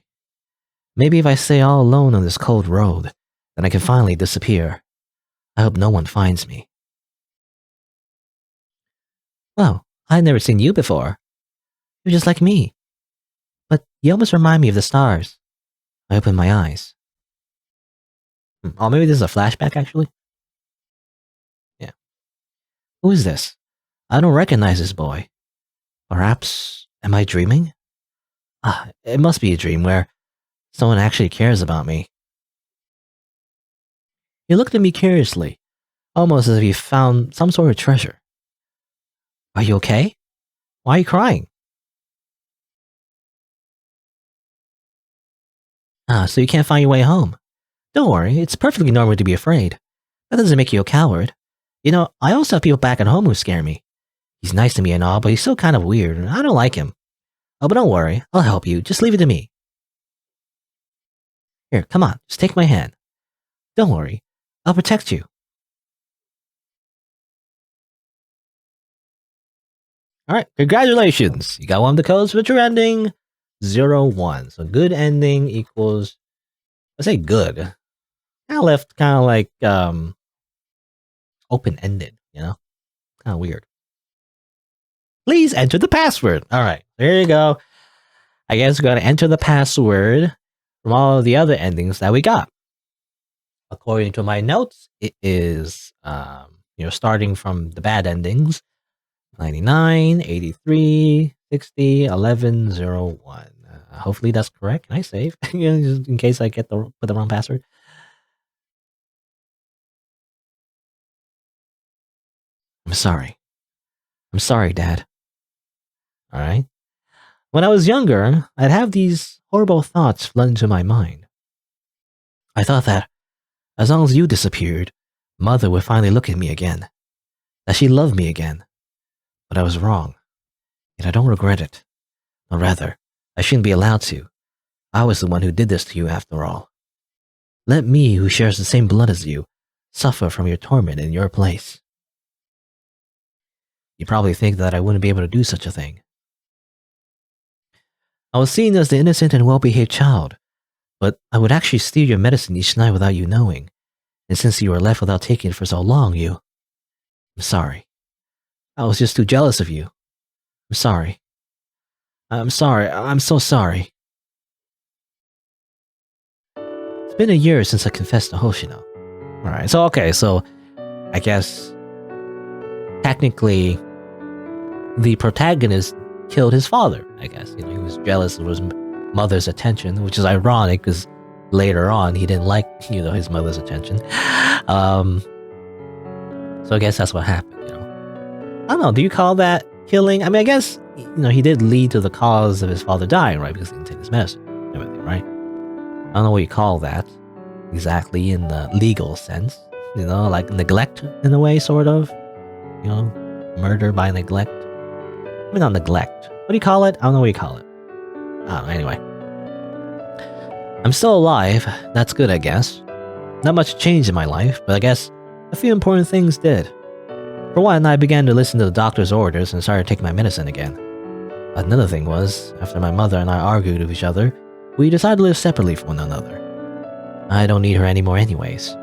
Maybe if I stay all alone on this cold road, then I can finally disappear. I hope no one finds me. Well, I've never seen you before. You're just like me. But you almost remind me of the stars. I open my eyes. Oh, maybe this is a flashback, actually? Yeah. Who is this? I don't recognize this boy. Perhaps, am I dreaming? It must be a dream where someone actually cares about me. He looked at me curiously. almost as if you found some sort of treasure. Are you okay? Why are you crying? So you can't find your way home. Don't worry, it's perfectly normal to be afraid. That doesn't make you a coward. You know, I also have people back at home who scare me. He's nice to me and all, but he's still kind of weird, and I don't like him. Oh, but don't worry, I'll help you. Just leave it to me. Here, come on, just take my hand. Don't worry, I'll protect you. Alright, congratulations! You got one of the codes for your ending. 0-1. So good ending equals, I say good. Kind of left kind of like open-ended, you know? Kind of weird. Please enter the password. Alright, there you go. I guess we're going to enter the password from all of the other endings that we got. According to my notes, it is, starting from the bad endings, 99, 83, 60, 11, 0, 1. Hopefully that's correct. Can I save? Just in case I put the wrong password. I'm sorry. I'm sorry, Dad. Alright. When I was younger, I'd have these horrible thoughts flood into my mind. I thought that, as long as you disappeared, Mother would finally look at me again. That she loved me again. But I was wrong. Yet I don't regret it. Or rather, I shouldn't be allowed to. I was the one who did this to you after all. Let me, who shares the same blood as you, suffer from your torment in your place. You probably think that I wouldn't be able to do such a thing. I was seen as the innocent and well-behaved child, but I would actually steal your medicine each night without you knowing. And since you were left without taking it for so long, I'm sorry. I was just too jealous of you. I'm sorry. I'm sorry. I'm so sorry. It's been a year since I confessed to Hoshino. Alright, so I guess technically the protagonist killed his father, I guess. He was jealous of his mother's attention, which is ironic because later on he didn't like, his mother's attention. So I guess that's what happened, I don't know, do you call that killing? I mean, I guess, he did lead to the cause of his father dying, right? Because he didn't take his medicine and everything, right? I don't know what you call that exactly in the legal sense. Like neglect in a way, sort of. Murder by neglect. I mean, not neglect. What do you call it? I don't know what you call it. I don't know, anyway. I'm still alive. That's good, I guess. Not much changed in my life, but I guess a few important things did. For one, I began to listen to the doctor's orders and started taking my medicine again. Another thing was, after my mother and I argued with each other, we decided to live separately from one another. I don't need her anymore anyways.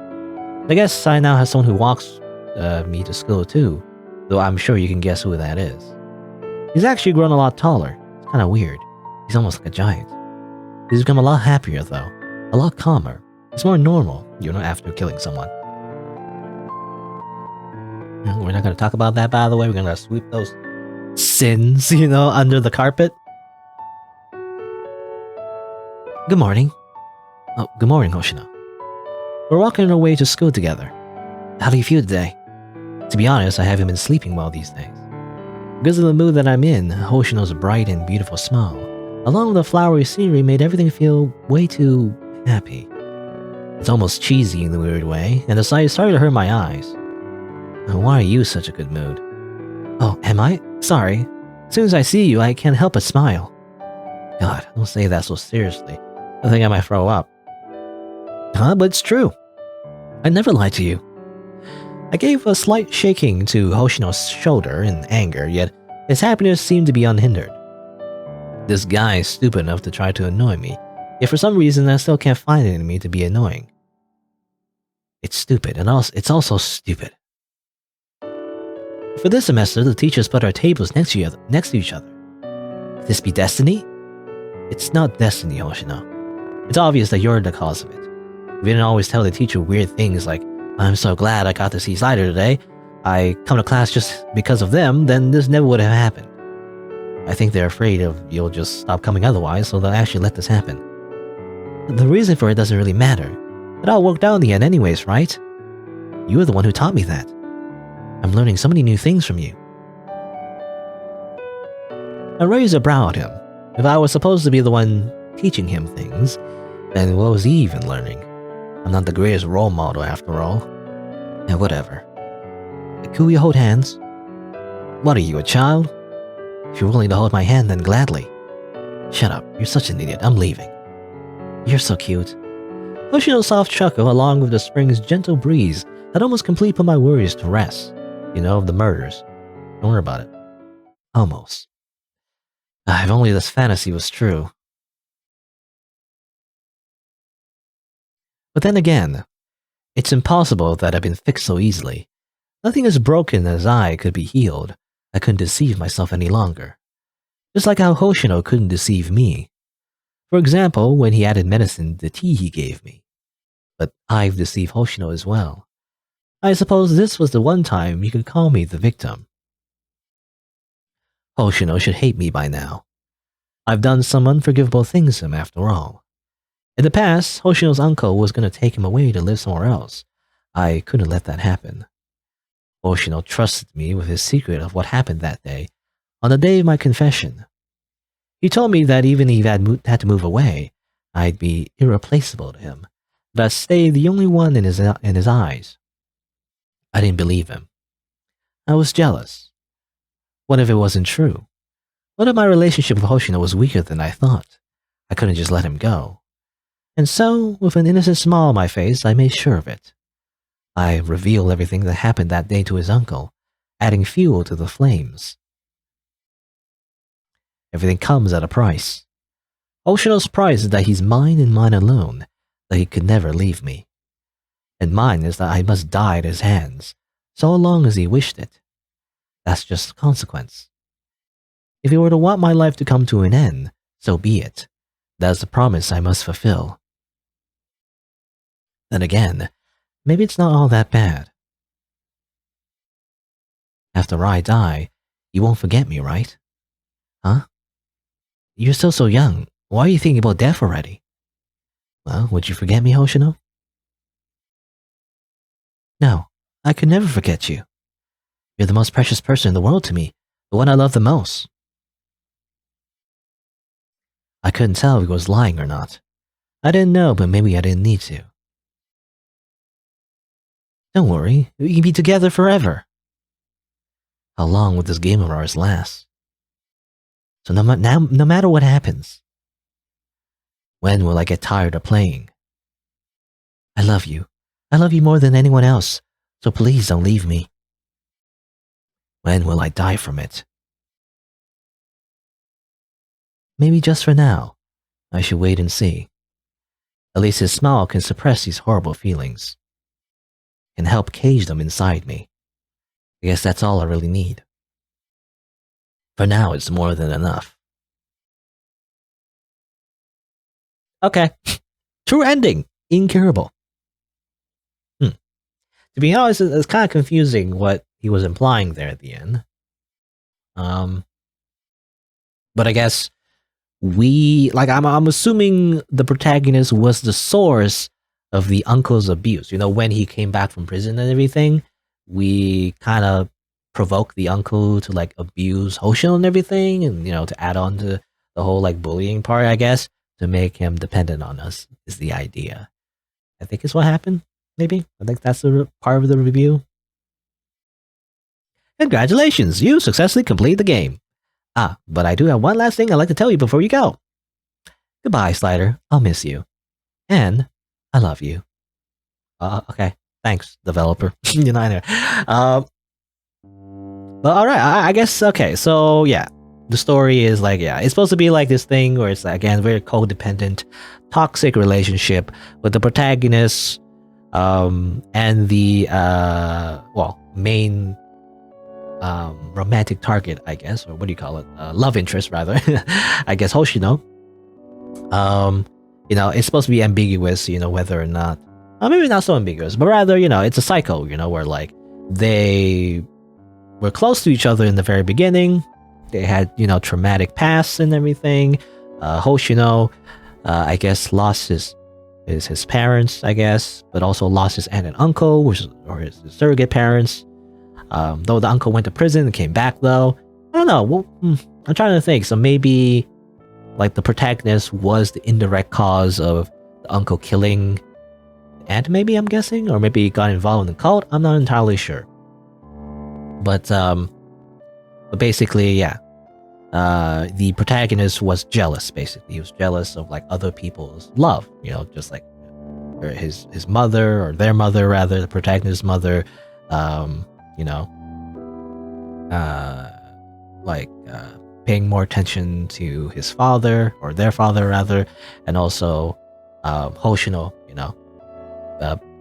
I guess I now have someone who walks me to school too, though I'm sure you can guess who that is. He's actually grown a lot taller. It's kind of weird. He's almost like a giant. He's become a lot happier though, a lot calmer. It's more normal, after killing someone. We're not going to talk about that, by the way. We're going to sweep those sins, under the carpet. Good morning. Oh, good morning, Hoshino. We're walking our way to school together. How do you feel today? To be honest, I haven't been sleeping well these days. Because of the mood that I'm in, Hoshino's bright and beautiful smile, along with the flowery scenery, made everything feel way too happy. It's almost cheesy in a weird way, and the sight started to hurt my eyes. Why are you such a good mood? Oh, am I? Sorry. As soon as I see you, I can't help but smile. God, don't say that so seriously. I think I might throw up. But it's true. I never lied to you. I gave a slight shaking to Hoshino's shoulder in anger, yet his happiness seemed to be unhindered. This guy is stupid enough to try to annoy me, yet for some reason I still can't find it in me to be annoying. It's stupid, and it's also stupid. For this semester, the teachers put our tables next to each other. Could this be destiny? It's not destiny, Hoshino. It's obvious that you're the cause of it. If you didn't always tell the teacher weird things like, I'm so glad I got to see SighingSlider today, I come to class just because of them, then this never would have happened. I think they're afraid you'll just stop coming otherwise, so they'll actually let this happen. The reason for it doesn't really matter. It all worked out in the end anyways, right? You were the one who taught me that. I'm learning so many new things from you. I raised a brow at him. If I was supposed to be the one teaching him things, then what was he even learning? I'm not the greatest role model after all. And whatever. Could we hold hands? What are you, a child? If you're willing to hold my hand, then gladly. Shut up, you're such an idiot, I'm leaving. You're so cute. Hoshino's soft chuckle along with the spring's gentle breeze had almost completely put my worries to rest. You know, of the murders. Don't worry about it. Almost. If only this fantasy was true. But then again, it's impossible that I've been fixed so easily. Nothing as broken as I could be healed. I couldn't deceive myself any longer. Just like how Hoshino couldn't deceive me. For example, when he added medicine to the tea he gave me. But I've deceived Hoshino as well. I suppose this was the one time you could call me the victim. Hoshino should hate me by now. I've done some unforgivable things to him after all. In the past, Hoshino's uncle was going to take him away to live somewhere else. I couldn't let that happen. Hoshino trusted me with his secret of what happened that day, on the day of my confession. He told me that even if he had to move away, I'd be irreplaceable to him, that I'd stay the only one in his eyes. I didn't believe him. I was jealous. What if it wasn't true? What if my relationship with Hoshino was weaker than I thought? I couldn't just let him go. And so, with an innocent smile on my face, I made sure of it. I revealed everything that happened that day to his uncle, adding fuel to the flames. Everything comes at a price. Hoshino's price is that he's mine and mine alone, that he could never leave me. And mine is that I must die at his hands, so long as he wished it. That's just a consequence. If he were to want my life to come to an end, so be it. That's a promise I must fulfill. Then again, maybe it's not all that bad. After I die, you won't forget me, right? Huh? You're still so young. Why are you thinking about death already? Well, would you forget me, Hoshino? No, I could never forget you. You're the most precious person in the world to me, the one I love the most. I couldn't tell if he was lying or not. I didn't know, but maybe I didn't need to. Don't worry, we can be together forever. How long will this game of ours last? So no matter what happens, when will I get tired of playing? I love you. I love you more than anyone else, so please don't leave me. When will I die from it? Maybe just for now. I should wait and see. At least his smile can suppress these horrible feelings. Can help cage them inside me. I guess that's all I really need. For now, it's more than enough. Okay. True ending. Incurable. To be honest, it's kind of confusing what he was implying there at the end. But I guess I'm assuming the protagonist was the source of the uncle's abuse. You know, when he came back from prison and everything, we kind of provoked the uncle to like abuse Hoshino and everything, and you know, to add on to the whole like bullying part, I guess, to make him dependent on us is the idea. I think is what happened. Maybe I think that's the part of the review. Congratulations, you successfully completed the game. But I do have one last thing I'd like to tell you before you go. Goodbye, Slider. I'll miss you. And I love you. Okay. Thanks, developer. You know, anyway. But alright, I guess, okay, so yeah. The story is like, yeah, it's supposed to be like this thing where it's, again, very codependent, toxic relationship with the protagonist, and the, main romantic target, I guess, or what do you call it? Love interest, rather. I guess Hoshino. You know, it's supposed to be ambiguous, you know, whether or not, maybe not so ambiguous, but rather, you know, it's a cycle, you know, where like they were close to each other in the very beginning. They had, you know, traumatic pasts and everything. Hoshino, I guess, lost his his parents, I guess, but also lost his aunt and uncle, or his surrogate parents. Though the uncle went to prison and came back, though. I don't know. Well, I'm trying to think. So maybe, like, the protagonist was the indirect cause of the uncle killing the aunt, maybe, I'm guessing? Or maybe he got involved in the cult? I'm not entirely sure. But basically, yeah. The protagonist was jealous, basically. He was jealous of, like, other people's love, just like his mother, or their mother, rather, the protagonist's mother, paying more attention to his father, or their father, rather, and also Hoshino,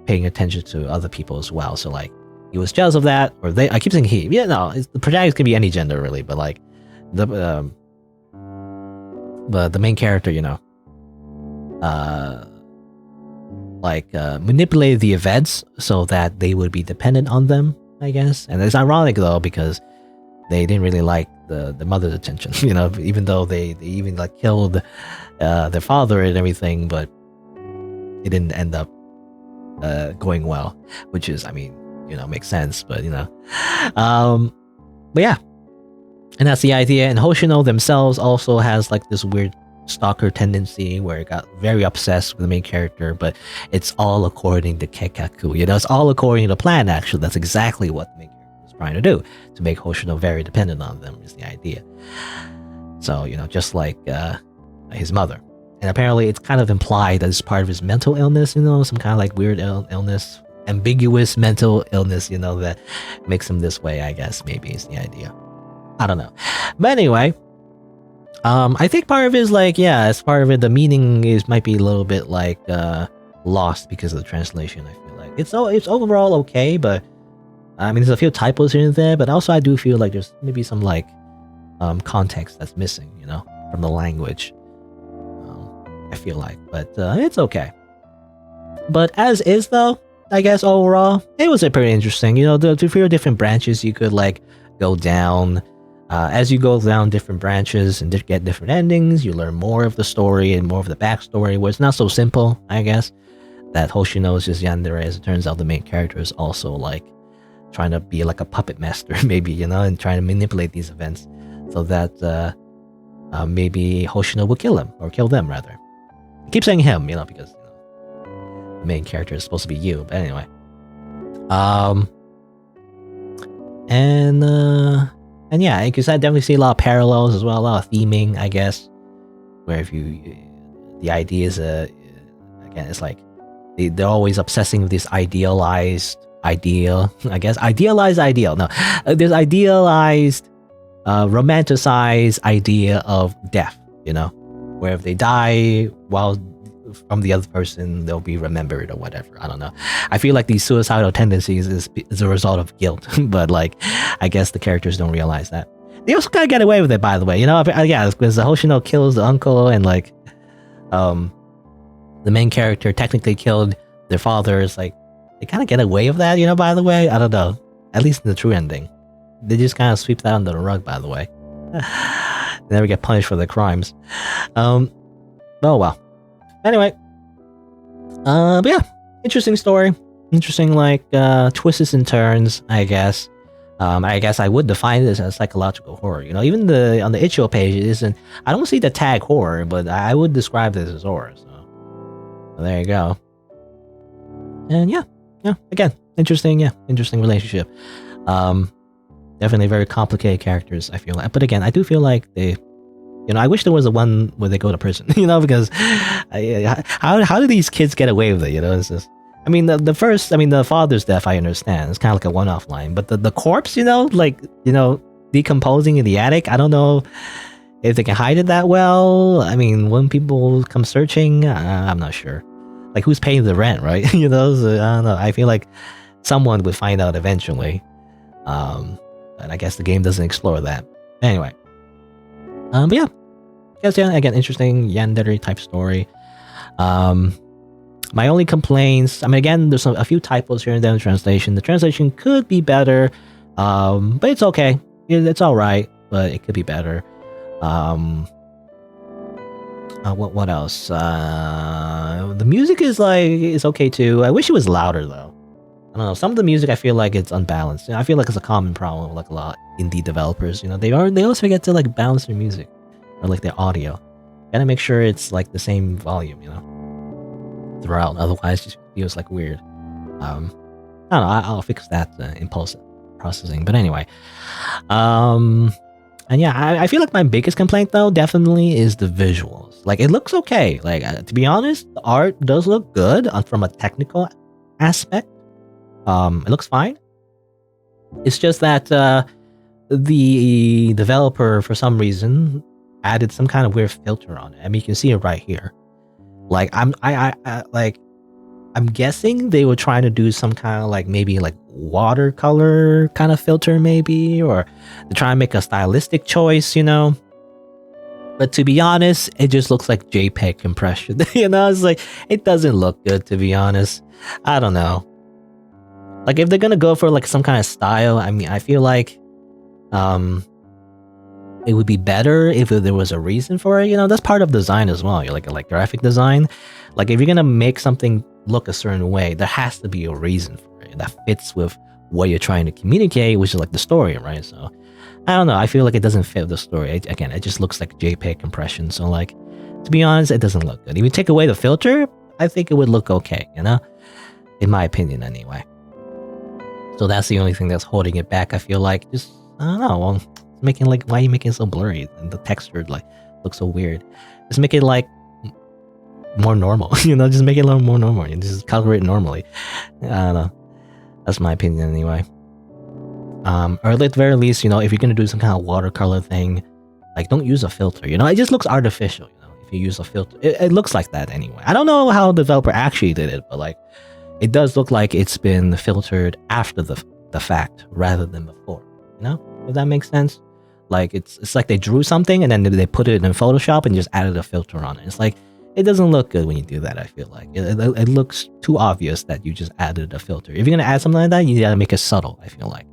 paying attention to other people as well. So, like, he was jealous of that, or I keep saying he. Yeah, no, the protagonist can be any gender, really, but, like, the main character, manipulated the events so that they would be dependent on them, I guess. And it's ironic, though, because they didn't really like the mother's attention, even though they even, like, killed their father and everything, but it didn't end up going well, which is, I mean, makes sense, but yeah. And that's the idea. And Hoshino themselves also has, like, this weird stalker tendency where it got very obsessed with the main character, but it's all according to Kekaku. It's all according to the plan, actually. That's exactly what the main character is trying to do, to make Hoshino very dependent on them, is the idea. So, just like his mother. And apparently it's kind of implied that it's part of his mental illness, some kind of, like, weird illness, ambiguous mental illness, that makes him this way, I guess, maybe is the idea. I don't know. But anyway, I think part of it is, like, yeah, as part of it, the meaning might be a little bit, like, lost because of the translation. I feel like it's overall okay, but I mean, there's a few typos here and there, but also I do feel like there's maybe some, like, context that's missing, from the language. I feel like, but it's okay. But as is, though, I guess overall, it was pretty interesting. The few different branches you could, like, go down. As you go down different branches and get different endings, you learn more of the story and more of the backstory, where it's not so simple, I guess, that Hoshino is just yandere. As it turns out, the main character is also, like, trying to be like a puppet master, maybe, and trying to manipulate these events so that maybe Hoshino will kill him, or kill them, rather. I keep saying him, because the main character is supposed to be you, but anyway. And yeah, because I definitely see a lot of parallels as well, a lot of theming, I guess, where the idea is, again, it's like, they're always obsessing with this idealized ideal, I guess, idealized ideal, no, this idealized, romanticized idea of death, where if they die while from the other person, they'll be remembered or whatever. I don't know. I feel like these suicidal tendencies is a result of guilt, but, like, I guess the characters don't realize that. They also kind of get away with it, by the way. Yeah, because the Hoshino kills the uncle, and, like, the main character technically killed their father. It's like they kind of get away with that, by the way. I don't know. At least in the true ending, they just kind of sweep that under the rug. By the way, they never get punished for their crimes. Oh well. Anyway, but yeah, interesting story. Interesting, like, twists and turns, I guess. I guess I would define this as psychological horror. Even on the Itch.io page, it isn't. I don't see the tag horror, but I would describe this as horror. So there you go. And yeah, again, interesting relationship. Definitely very complicated characters, I feel like. But again, I do feel like they. I wish there was a one where they go to prison, because how do these kids get away with it? It's just, I mean, the father's death, I understand. It's kind of like a one-off line, but the corpse, decomposing in the attic, I don't know if they can hide it that well. I mean, when people come searching, I'm not sure. Like, who's paying the rent, right? So, I don't know. I feel like someone would find out eventually. And I guess the game doesn't explore that. Anyway. But yeah, again, interesting yandere type story. My only complaints, I mean, again, there's a few typos here and there in the translation. The translation could be better, but it's okay. It's all right, but it could be better. What else? The music is okay too. I wish it was louder though. I don't know. Some of the music I feel like it's unbalanced. I feel like it's a common problem with like a lot of indie developers. They always forget to like balance their music or like their audio. Gotta make sure it's like the same volume, throughout. Otherwise, it just feels like weird. I don't know. I'll fix that impulsive processing. But anyway, and yeah, I feel like my biggest complaint though definitely is the visuals. Like it looks okay. Like to be honest, the art does look good from a technical aspect. It looks fine. It's just that the developer for some reason added some kind of weird filter on it. I mean, you can see it right here. Like I'm guessing they were trying to do some kind of like maybe like watercolor kind of filter maybe, or to try and make a stylistic choice, But to be honest, it just looks like JPEG compression. It's like it doesn't look good, to be honest. I don't know. Like if they're gonna go for like some kind of style, I mean, I feel like it would be better if there was a reason for it. That's part of design as well. You're like graphic design. Like if you're gonna make something look a certain way, there has to be a reason for it that fits with what you're trying to communicate, which is like the story, right? So I don't know. I feel like it doesn't fit the story. Again, it just looks like JPEG compression. So like, to be honest, it doesn't look good. If you take away the filter, I think it would look okay, in my opinion anyway. So that's the only thing that's holding it back. I feel like just, I don't know. Well, making like, why are you making it so blurry? And the texture like looks so weird. Just make it like more normal, just make it a little more normal and just color it normally. I don't know. That's my opinion anyway. Or at the very least, if you're gonna do some kind of watercolor thing, like don't use a filter. It just looks artificial. If you use a filter, it looks like that anyway. I don't know how the developer actually did it, but like, it does look like it's been filtered after the fact rather than before. If that makes sense. Like it's like they drew something and then they put it in Photoshop and just added a filter on it. It's like it doesn't look good when you do that. I feel like it looks too obvious that you just added a filter. If you're gonna add something like that, you gotta make it subtle. I feel like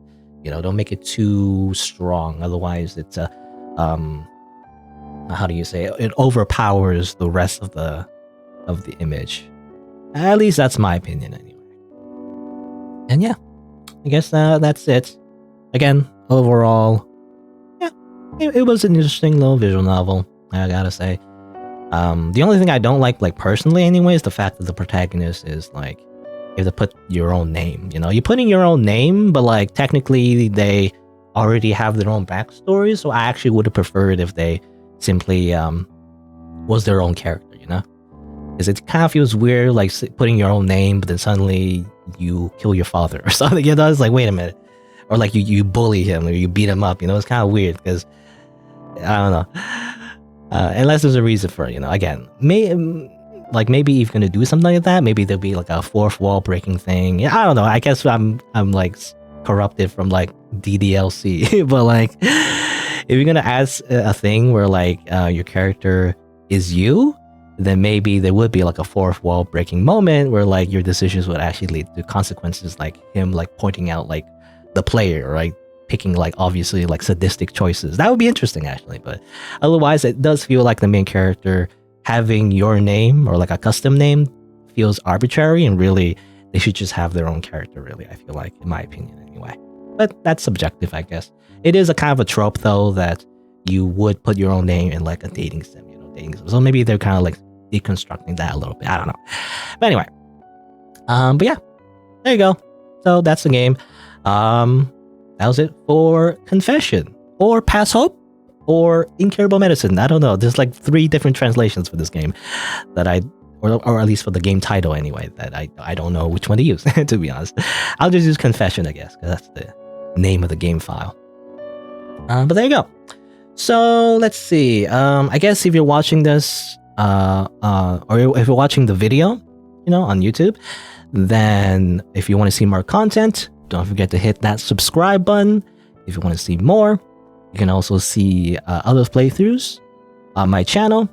don't make it too strong. Otherwise, it's a how do you say it? It overpowers the rest of the image. At least that's my opinion anyway. And yeah, I guess that's it. Again, overall, yeah, it was an interesting little visual novel, I gotta say. The only thing I don't like personally anyway, is the fact that the protagonist is like, you have to put your own name. You're putting your own name, but like technically they already have their own backstory. So I actually would have preferred if they simply was their own character, because it kind of feels weird, like putting your own name, but then suddenly you kill your father or something. It's like, wait a minute, or like you bully him or you beat him up. It's kind of weird because I don't know. Unless there's a reason for it, Again, maybe if you're gonna do something like that, maybe there'll be like a fourth wall breaking thing. Yeah, I don't know. I guess I'm like corrupted from like DDLC, but like if you're gonna add a thing where like your character is you, then maybe there would be like a fourth wall breaking moment where like your decisions would actually lead to consequences, like him like pointing out like the player, right? Picking like obviously like sadistic choices. That would be interesting actually, but otherwise it does feel like the main character having your name or like a custom name feels arbitrary, and really they should just have their own character, really, I feel like, in my opinion anyway. But that's subjective, I guess. It is a kind of a trope though that you would put your own name in like a dating sim, so maybe they're kind of like deconstructing that a little bit. I don't know. But anyway, but yeah, there you go. So that's the game. That was it for Confession, or Pass Hope, or Incurable Medicine. I don't know. There's like 3 different translations for this game that or at least for the game title anyway, that I don't know which one to use, to be honest. I'll just use Confession, I guess, because that's the name of the game file. But there you go. So let's see. I guess if you're watching this, or if you're watching the video, on YouTube, then if you want to see more content, don't forget to hit that subscribe button. If you want to see more, you can also see other playthroughs on my channel.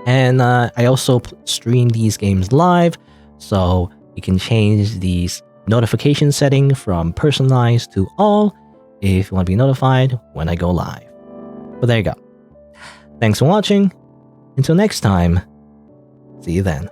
And I also stream these games live, so you can change these notification setting from personalized to all if you want to be notified when I go live. But there you go. Thanks for watching, Until next time, see you then.